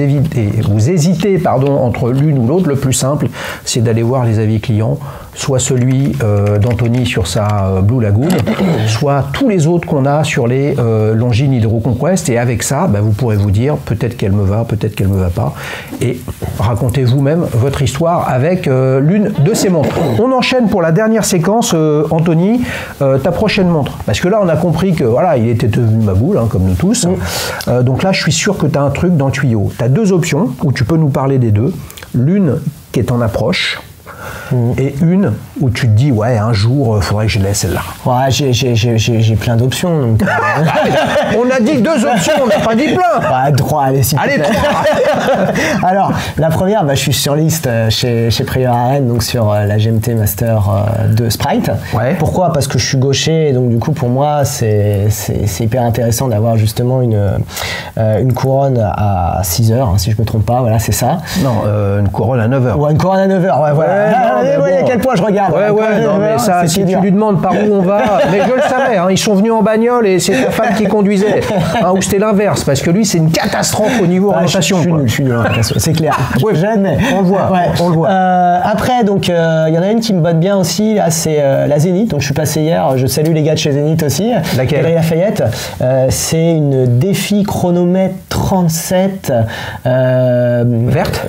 hésitez entre l'une ou l'autre, le plus simple, c'est d'aller voir les avis clients, soit celui d'Anthony sur sa Blue Lagoon, soit tous les autres qu'on a sur les Longines Hydro Conquest. Et avec ça, vous pourrez vous dire peut-être qu'elle me va, peut-être qu'elle me va pas. Et racontez vous-même votre histoire avec l'une de ces montres. On enchaîne pour la dernière séquence, Anthony, ta prochaine montre. Parce que là, on a compris que voilà, il était devenu ma boule, comme nous tous. Donc là, je suis sûr que tu as un truc dans le tuyau. Tu as deux options où tu peux nous parler des deux. L'une qui est en approche. Et une où tu te dis un jour faudrait que je laisse celle-là. J'ai plein d'options donc. On a dit deux options, on n'a pas dit plein. Trois, allez, si. Allez, trois. Alors la première, je suis sur liste chez Prior Arène, donc sur la GMT Master de Sprite. Pourquoi? Parce que je suis gaucher et donc du coup pour moi c'est hyper intéressant d'avoir justement une couronne à 6 heures, si je me trompe pas, voilà, c'est ça. Non, une couronne à 9 heures. Une couronne à 9 heures, voilà. Vous voyez à quel point je regarde. Non, mais ça, si tu lui demandes par où on va, mais je le savais, ils sont venus en bagnole et c'est ta femme qui conduisait. Ou c'était l'inverse, parce que lui, c'est une catastrophe au niveau orientation. Je suis nul en orientation, c'est clair. J'admets. On le voit. On le voit. Après, donc, il y en a une qui me botte bien aussi, là, c'est la Zénith. Donc, je suis passé hier, je salue les gars de chez Zénith aussi. Laquelle? Galerie Lafayette. C'est une Défi chronomètre 37. Verte?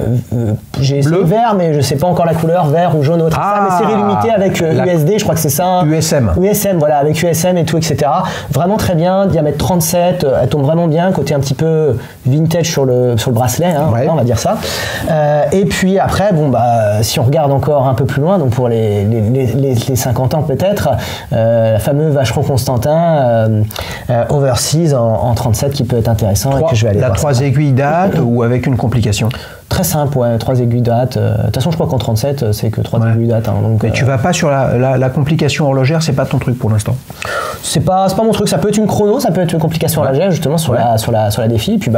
J'ai essayé vert, mais je sais pas encore la couleur, vert ou jaune ou autre. Mais série limitée avec USD, je crois que c'est ça. USM, voilà, avec USM et tout, etc. Vraiment très bien, diamètre 37, elle tombe vraiment bien, côté un petit peu vintage sur le bracelet, on va dire ça. Et puis après, si on regarde encore un peu plus loin, donc pour les 50 ans peut-être, la fameuse Vacheron Constantin Overseas en 37 qui peut être intéressant et que je vais aller voir. 3 aiguilles date ou avec une complication? Très simple, 3 aiguilles date. De toute façon, je crois qu'en 37, c'est que 3 aiguilles date. Donc, mais tu vas pas sur la complication horlogère, c'est pas ton truc pour l'instant? C'est pas mon truc. Ça peut être une chrono, ça peut être une complication horlogère, justement, sur la défi. Et puis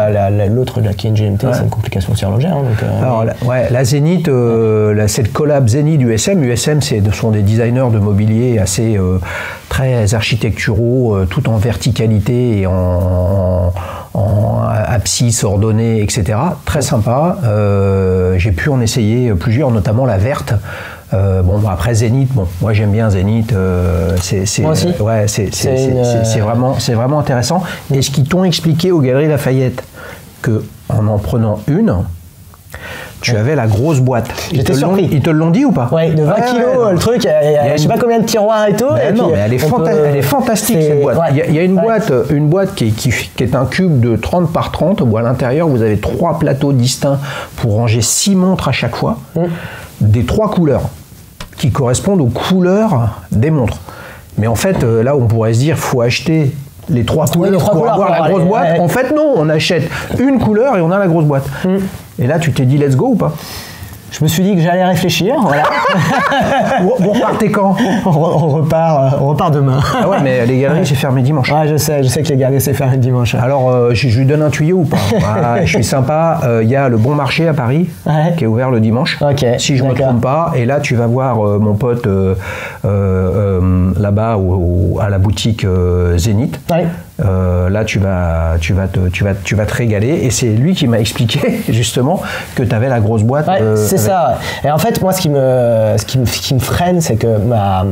l'autre, qui est une GMT, c'est une complication aussi horlogère. Alors, la Zénith, cette collab Zénith USM. USM, ce sont des designers de mobilier assez très architecturaux, tout en verticalité et en abscisse ordonnée, etc. Très sympa. J'ai pu en essayer plusieurs, notamment la verte. Après Zénith, moi j'aime bien Zénith. Moi aussi. C'est vraiment intéressant. Est-ce qu'ils t'ont expliqué aux Galeries Lafayette que en prenant une, tu avais la grosse boîte? J'étais surpris. Ils te l'ont dit ou pas? Oui, de 20 kilos, le truc, je sais pas combien de tiroirs et tout. Mais elle est fantastique cette boîte. Il y a une boîte qui est un cube de 30 par 30, où à l'intérieur vous avez 3 plateaux distincts pour ranger 6 montres à chaque fois, des 3 couleurs, qui correspondent aux couleurs des montres. Mais en fait, là on pourrait se dire, faut acheter les 3 couleurs pour avoir la grosse boîte. En fait non, on achète une couleur et on a la grosse boîte. Et là, tu t'es dit let's go ou pas? Je me suis dit que j'allais réfléchir, voilà. Vous repartez quand? on repart demain. Ah ouais, mais les galeries, c'est fermé dimanche. Ouais, je sais que les galeries, c'est fermé dimanche. Alors, je lui donne un tuyau ou pas? Je suis sympa. Il y a le Bon Marché à Paris, qui est ouvert le dimanche, si je ne me trompe pas. Et là, tu vas voir mon pote là-bas à la boutique Zénith. Là, tu vas te régaler. Et c'est lui qui m'a expliqué justement que tu avais la grosse boîte. C'est ça. Et en fait, moi, ce qui me freine, c'est que ma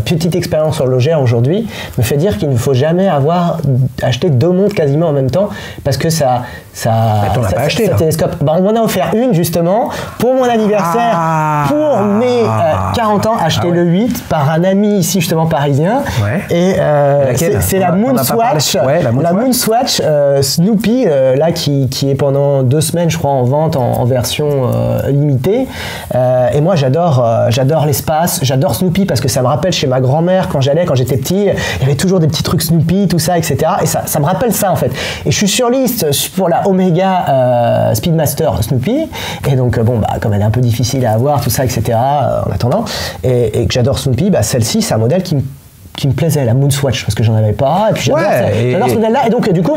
petite expérience horlogère aujourd'hui me fait dire qu'il ne faut jamais avoir acheté 2 montres quasiment en même temps, parce que ça télescope. On m'en a offert une justement pour mon anniversaire, pour mes 40 ans, acheté le 8 par un ami ici justement parisien. Ouais. Et c'est la Moonswatch, la Moonswatch Snoopy là qui est pendant 2 semaines je crois en vente en version limitée. Et moi j'adore l'espace, j'adore Snoopy parce que ça me rappelle chez ma grand-mère quand j'étais petit, il y avait toujours des petits trucs Snoopy, tout ça, etc. Et ça me rappelle ça en fait. Et je suis sur liste pour la Omega Speedmaster Snoopy. Et donc comme elle est un peu difficile à avoir, tout ça, etc. En attendant, et que j'adore Snoopy, celle-ci c'est un modèle qui me plaisait, la Moonswatch, parce que j'en avais pas, et puis j'adore ce modèle-là, et donc du coup,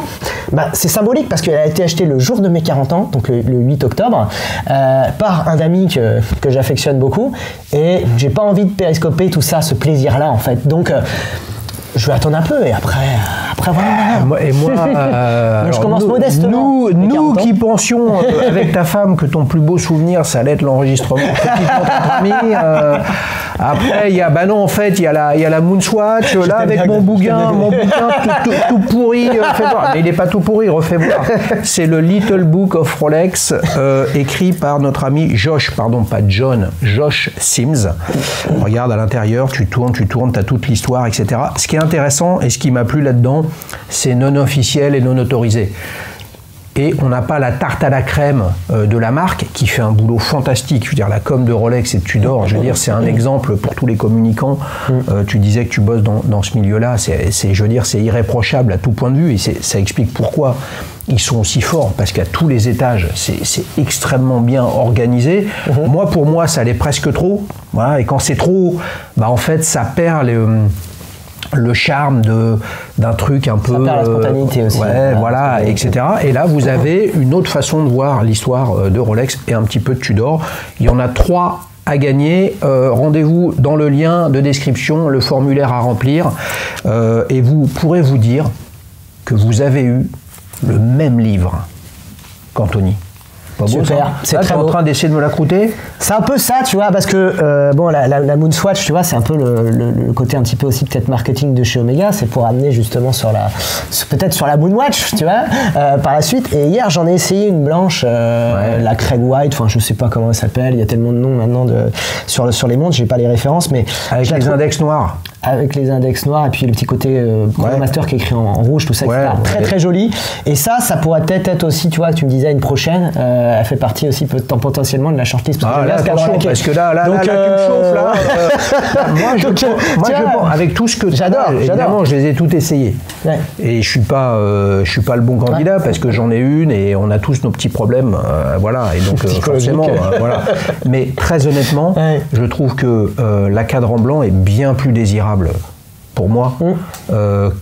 c'est symbolique parce qu'elle a été achetée le jour de mes 40 ans, donc le 8 octobre, par un ami que j'affectionne beaucoup, et j'ai pas envie de périscoper tout ça, ce plaisir-là en fait, donc je vais attendre un peu, et après voilà. Moi, donc je commence modestement. Nous qui pensions avec ta femme que ton plus beau souvenir, ça allait être l'enregistrement après, il y a, non, en fait, il y a la Moonswatch, là, avec mon bouquin tout pourri, fais voir. Mais il n'est pas tout pourri, refais voir. C'est le Little Book of Rolex, écrit par notre ami Josh Sims. Regarde à l'intérieur, tu tournes, tu as toute l'histoire, etc. Ce qui est intéressant et ce qui m'a plu là-dedans, c'est non officiel et non autorisé. Et on n'a pas la tarte à la crème de la marque qui fait un boulot fantastique. Je veux dire, la com de Rolex et de Tudor, je veux dire, c'est un exemple pour tous les communicants. Tu disais que tu bosses dans ce milieu-là. Je veux dire, c'est irréprochable à tout point de vue. Et ça explique pourquoi ils sont aussi forts. Parce qu'à tous les étages, c'est extrêmement bien organisé. Moi, pour moi, ça allait presque trop. Voilà. Et quand c'est trop, en fait, ça perd le charme d'un truc un peu... Ça perd la spontanéité aussi. Voilà, etc. Et là, vous avez une autre façon de voir l'histoire de Rolex et un petit peu de Tudor. Il y en a 3 à gagner. Rendez-vous dans le lien de description, le formulaire à remplir. Et vous pourrez vous dire que vous avez eu le même livre qu'Anthony. Pas beau, super, c'est très beau. En train d'essayer de me la croûter. C'est un peu ça, tu vois, parce que la Moonswatch, tu vois, c'est un peu le côté un petit peu aussi peut-être marketing de chez Omega, c'est pour amener justement peut-être sur la Moonwatch, tu vois, par la suite. Et hier, j'en ai essayé une blanche, la Craig White, enfin, je sais pas comment elle s'appelle, il y a tellement de noms maintenant sur les montres, j'ai pas les références, mais avec les index noirs. Avec les index noirs et puis le petit côté master qui est écrit en rouge, tout ça, etc. Très très joli. Et ça pourrait peut-être être aussi, tu vois, tu me disais une prochaine. Elle fait partie aussi potentiellement de la shortlist. Parce que là, tu me chauffes là. Moi, je pense, avec tout ce que j'adore. Évidemment, je les ai toutes essayées. Ouais. Et je suis pas le bon candidat parce que j'en ai une et on a tous nos petits problèmes, voilà. Et donc forcément, voilà. Mais très honnêtement, je trouve que la cadran blanc est bien plus désirable pour moi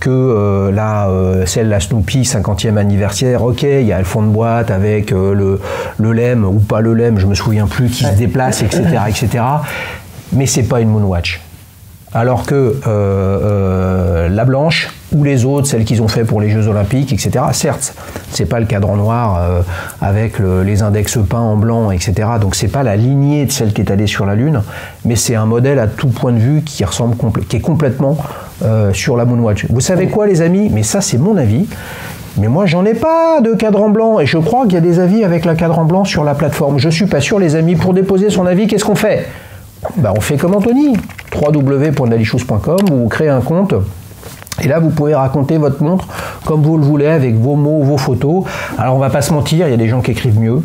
que celle la Snoopy 50e anniversaire. Ok, il y a le fond de boîte avec le lemme ou pas le lemme, je me souviens plus, qui se déplace, etc., etc. Mais c'est pas une Moonwatch. Alors que la blanche ou les autres, celles qu'ils ont fait pour les Jeux Olympiques, etc. Certes, c'est pas le cadran noir avec les index peints en blanc, etc. Donc c'est pas la lignée de celle qui est allée sur la Lune, mais c'est un modèle à tout point de vue qui ressemble, qui est complètement sur la Moonwatch. Vous savez quoi, les amis? Mais ça, c'est mon avis. Mais moi, j'en ai pas de cadran blanc et je crois qu'il y a des avis avec le cadran blanc sur la plateforme. Je suis pas sûr, les amis. Pour déposer son avis, qu'est-ce qu'on fait? On fait comme Anthony, www.dailyshooz.com, vous créez un compte et là vous pouvez raconter votre montre comme vous le voulez avec vos mots, vos photos. Alors on va pas se mentir, il y a des gens qui écrivent mieux,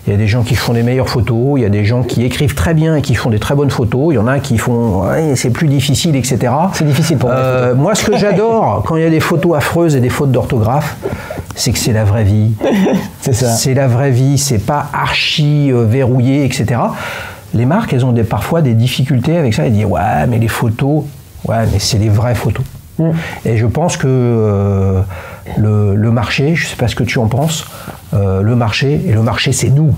il y a des gens qui font des meilleures photos, il y a des gens qui écrivent très bien et qui font des très bonnes photos, il y en a qui font c'est plus difficile, etc. C'est difficile pour moi. Moi, ce que j'adore quand il y a des photos affreuses et des fautes d'orthographe, c'est que c'est la vraie vie. C'est ça. C'est la vraie vie, c'est pas archi verrouillé, etc. Les marques, elles ont parfois des difficultés avec ça. Elles disent, ouais, mais les photos, mais c'est les vraies photos. Et je pense que le marché, je ne sais pas ce que tu en penses, le marché, c'est nous.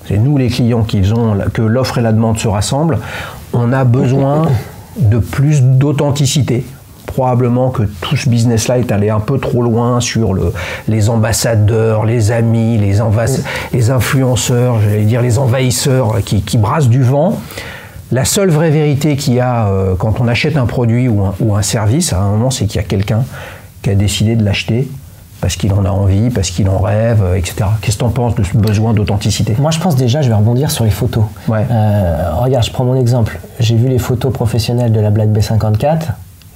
C'est nous les clients que l'offre et la demande se rassemblent. On a besoin de plus d'authenticité. Probablement que tout ce business-là est allé un peu trop loin sur les ambassadeurs, les amis, les influenceurs, j'allais dire les envahisseurs qui brassent du vent. La seule vraie vérité qu'il y a quand on achète un produit ou un service, à un moment, c'est qu'il y a quelqu'un qui a décidé de l'acheter parce qu'il en a envie, parce qu'il en rêve, etc. Qu'est-ce que tu en penses de ce besoin d'authenticité? Moi, je pense déjà, je vais rebondir sur les photos. Ouais. Regarde, je prends mon exemple. J'ai vu les photos professionnelles de la Black B54.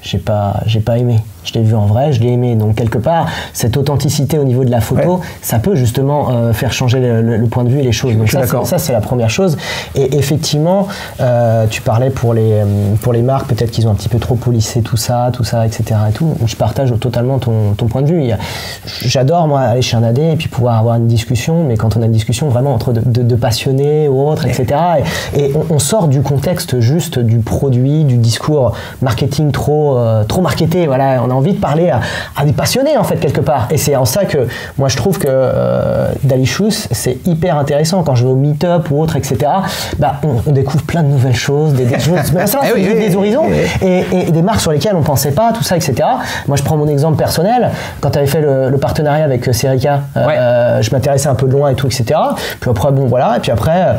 J'ai pas aimé. Je l'ai vu en vrai, je l'ai aimé. Donc quelque part, cette authenticité au niveau de la photo, ça peut justement faire changer le point de vue et les choses. Donc ça c'est la première chose. Et effectivement, tu parlais pour les marques, peut-être qu'ils ont un petit peu trop polissé tout ça, etc. Et tout. Je partage totalement ton point de vue. J'adore moi aller chez un AD et puis pouvoir avoir une discussion, mais quand on a une discussion vraiment entre de passionnés ou autres, etc. Et on sort du contexte juste du produit, du discours marketing trop marketé. Voilà, on a envie de parler à des passionnés en fait quelque part, et c'est en ça que moi je trouve que Dalishus c'est hyper intéressant. Quand je vais au meet-up ou autre, etc., on découvre plein de nouvelles choses, des choses des horizons et des marques sur lesquelles on pensait pas, tout ça, etc. Moi je prends mon exemple personnel. Quand tu avais fait le partenariat avec Serica, je m'intéressais un peu de loin et tout, etc. Puis après et puis après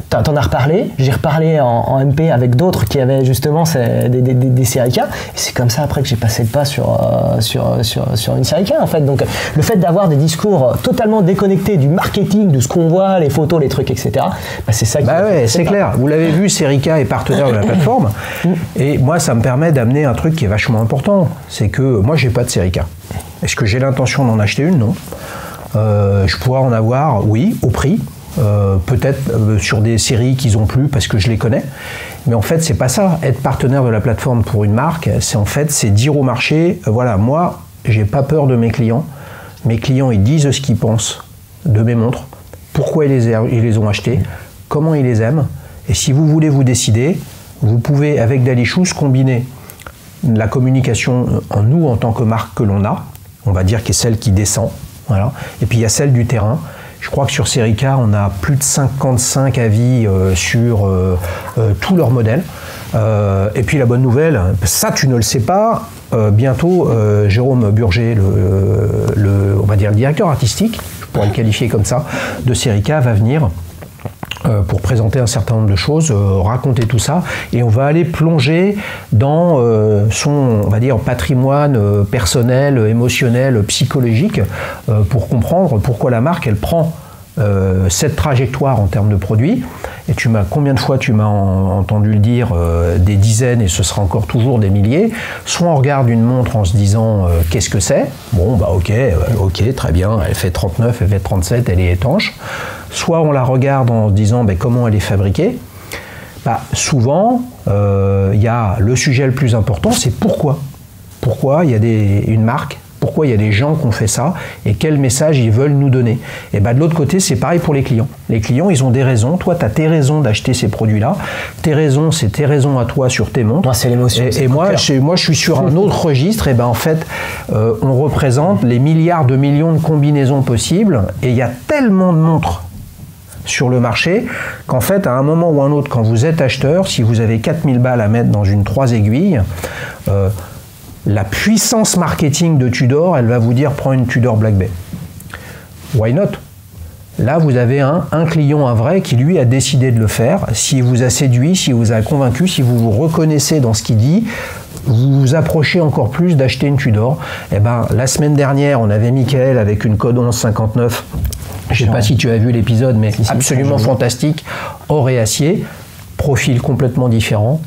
t'en as reparlé, j'ai reparlé en MP avec d'autres qui avaient justement des Serica, et c'est comme ça après que j'ai passé le pas sur une Serica en fait. Donc le fait d'avoir des discours totalement déconnectés du marketing, de ce qu'on voit, les photos, les trucs, etc., c'est ça qui c'est clair. Vous l'avez vu, Serica est partenaire de la plateforme, et moi ça me permet d'amener un truc qui est vachement important, c'est que moi j'ai pas de Serica. Est-ce que j'ai l'intention d'en acheter une? Non. Je pourrais en avoir, oui, au prix. Peut-être sur des séries qu'ils ont plus parce que je les connais, mais en fait c'est pas ça. Être partenaire de la plateforme pour une marque, c'est dire au marché, voilà, moi j'ai pas peur de mes clients ils disent ce qu'ils pensent de mes montres, pourquoi ils les ont achetées, comment ils les aiment, et si vous voulez vous décider, vous pouvez avec Dalishus combiner la communication en nous en tant que marque que l'on a, on va dire qui est celle qui descend, voilà, et puis il y a celle du terrain. Je crois que sur Serica, on a plus de 55 avis sur tous leurs modèles. Et puis la bonne nouvelle, ça tu ne le sais pas, bientôt Jérôme Burger, on va dire le directeur artistique, je pourrais le qualifier comme ça, de Serica, va venir pour présenter un certain nombre de choses, raconter tout ça, et on va aller plonger dans son, on va dire, patrimoine personnel, émotionnel, psychologique, pour comprendre pourquoi la marque, elle prend cette trajectoire en termes de produits. Et combien de fois tu m'as entendu le dire, des dizaines, et ce sera encore toujours des milliers. Soit on regarde une montre en se disant qu'est-ce que c'est, bon ok, très bien, elle fait 39, elle fait 37, elle est étanche. Soit on la regarde en se disant comment elle est fabriquée. Souvent, y a le sujet le plus important, c'est pourquoi. Pourquoi il y a une marque, pourquoi il y a des gens qui ont fait ça, et quel message ils veulent nous donner. Et de l'autre côté, c'est pareil pour les clients. Les clients, ils ont des raisons. Toi, tu as tes raisons d'acheter ces produits-là. Tes raisons, c'est tes raisons à toi sur tes montres. Moi, c'est l'émotion. Et moi, je suis sur un autre registre. Et en fait, on représente les milliards de millions de combinaisons possibles. Et il y a tellement de montres sur le marché qu'en fait, à un moment ou un autre, quand vous êtes acheteur, si vous avez 4000 balles à mettre dans une 3 aiguilles, la puissance marketing de Tudor, elle va vous dire prends une Tudor Black Bay. Why not? Là, vous avez un client, un vrai, qui lui a décidé de le faire. S'il vous a séduit, s'il vous a convaincu, si vous vous reconnaissez dans ce qu'il dit, vous vous approchez encore plus d'acheter une Tudor. La semaine dernière, on avait Michael avec une code 1159. Je ne sais pas si tu as vu l'épisode, mais absolument fantastique. Or et acier, profil complètement différent.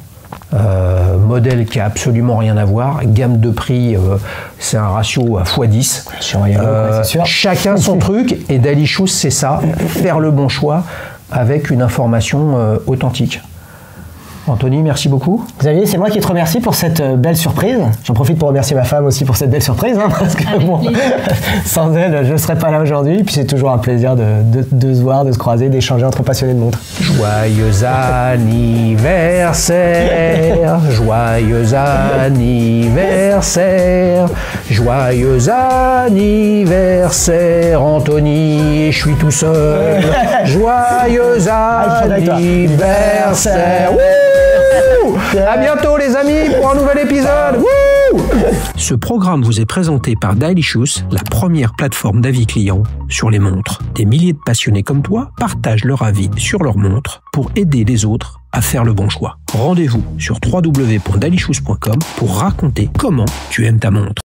Modèle qui a absolument rien à voir, gamme de prix, c'est un ratio à x10. Chacun son truc, et Dalishus c'est ça, faire le bon choix avec une information authentique. Anthony, merci beaucoup. Xavier, c'est moi qui te remercie pour cette belle surprise. J'en profite pour remercier ma femme aussi pour cette belle surprise, parce que sans elle, je ne serais pas là aujourd'hui. Puis c'est toujours un plaisir de se voir, de se croiser, d'échanger entre passionnés de montres. Joyeux anniversaire, joyeux anniversaire, joyeux anniversaire, Anthony, je suis tout seul. Joyeux anniversaire. À bientôt les amis pour un nouvel épisode. Ce programme vous est présenté par Dalishus, la première plateforme d'avis clients sur les montres. Des milliers de passionnés comme toi partagent leur avis sur leurs montres pour aider les autres à faire le bon choix. Rendez-vous sur www.dalishus.com pour raconter comment tu aimes ta montre.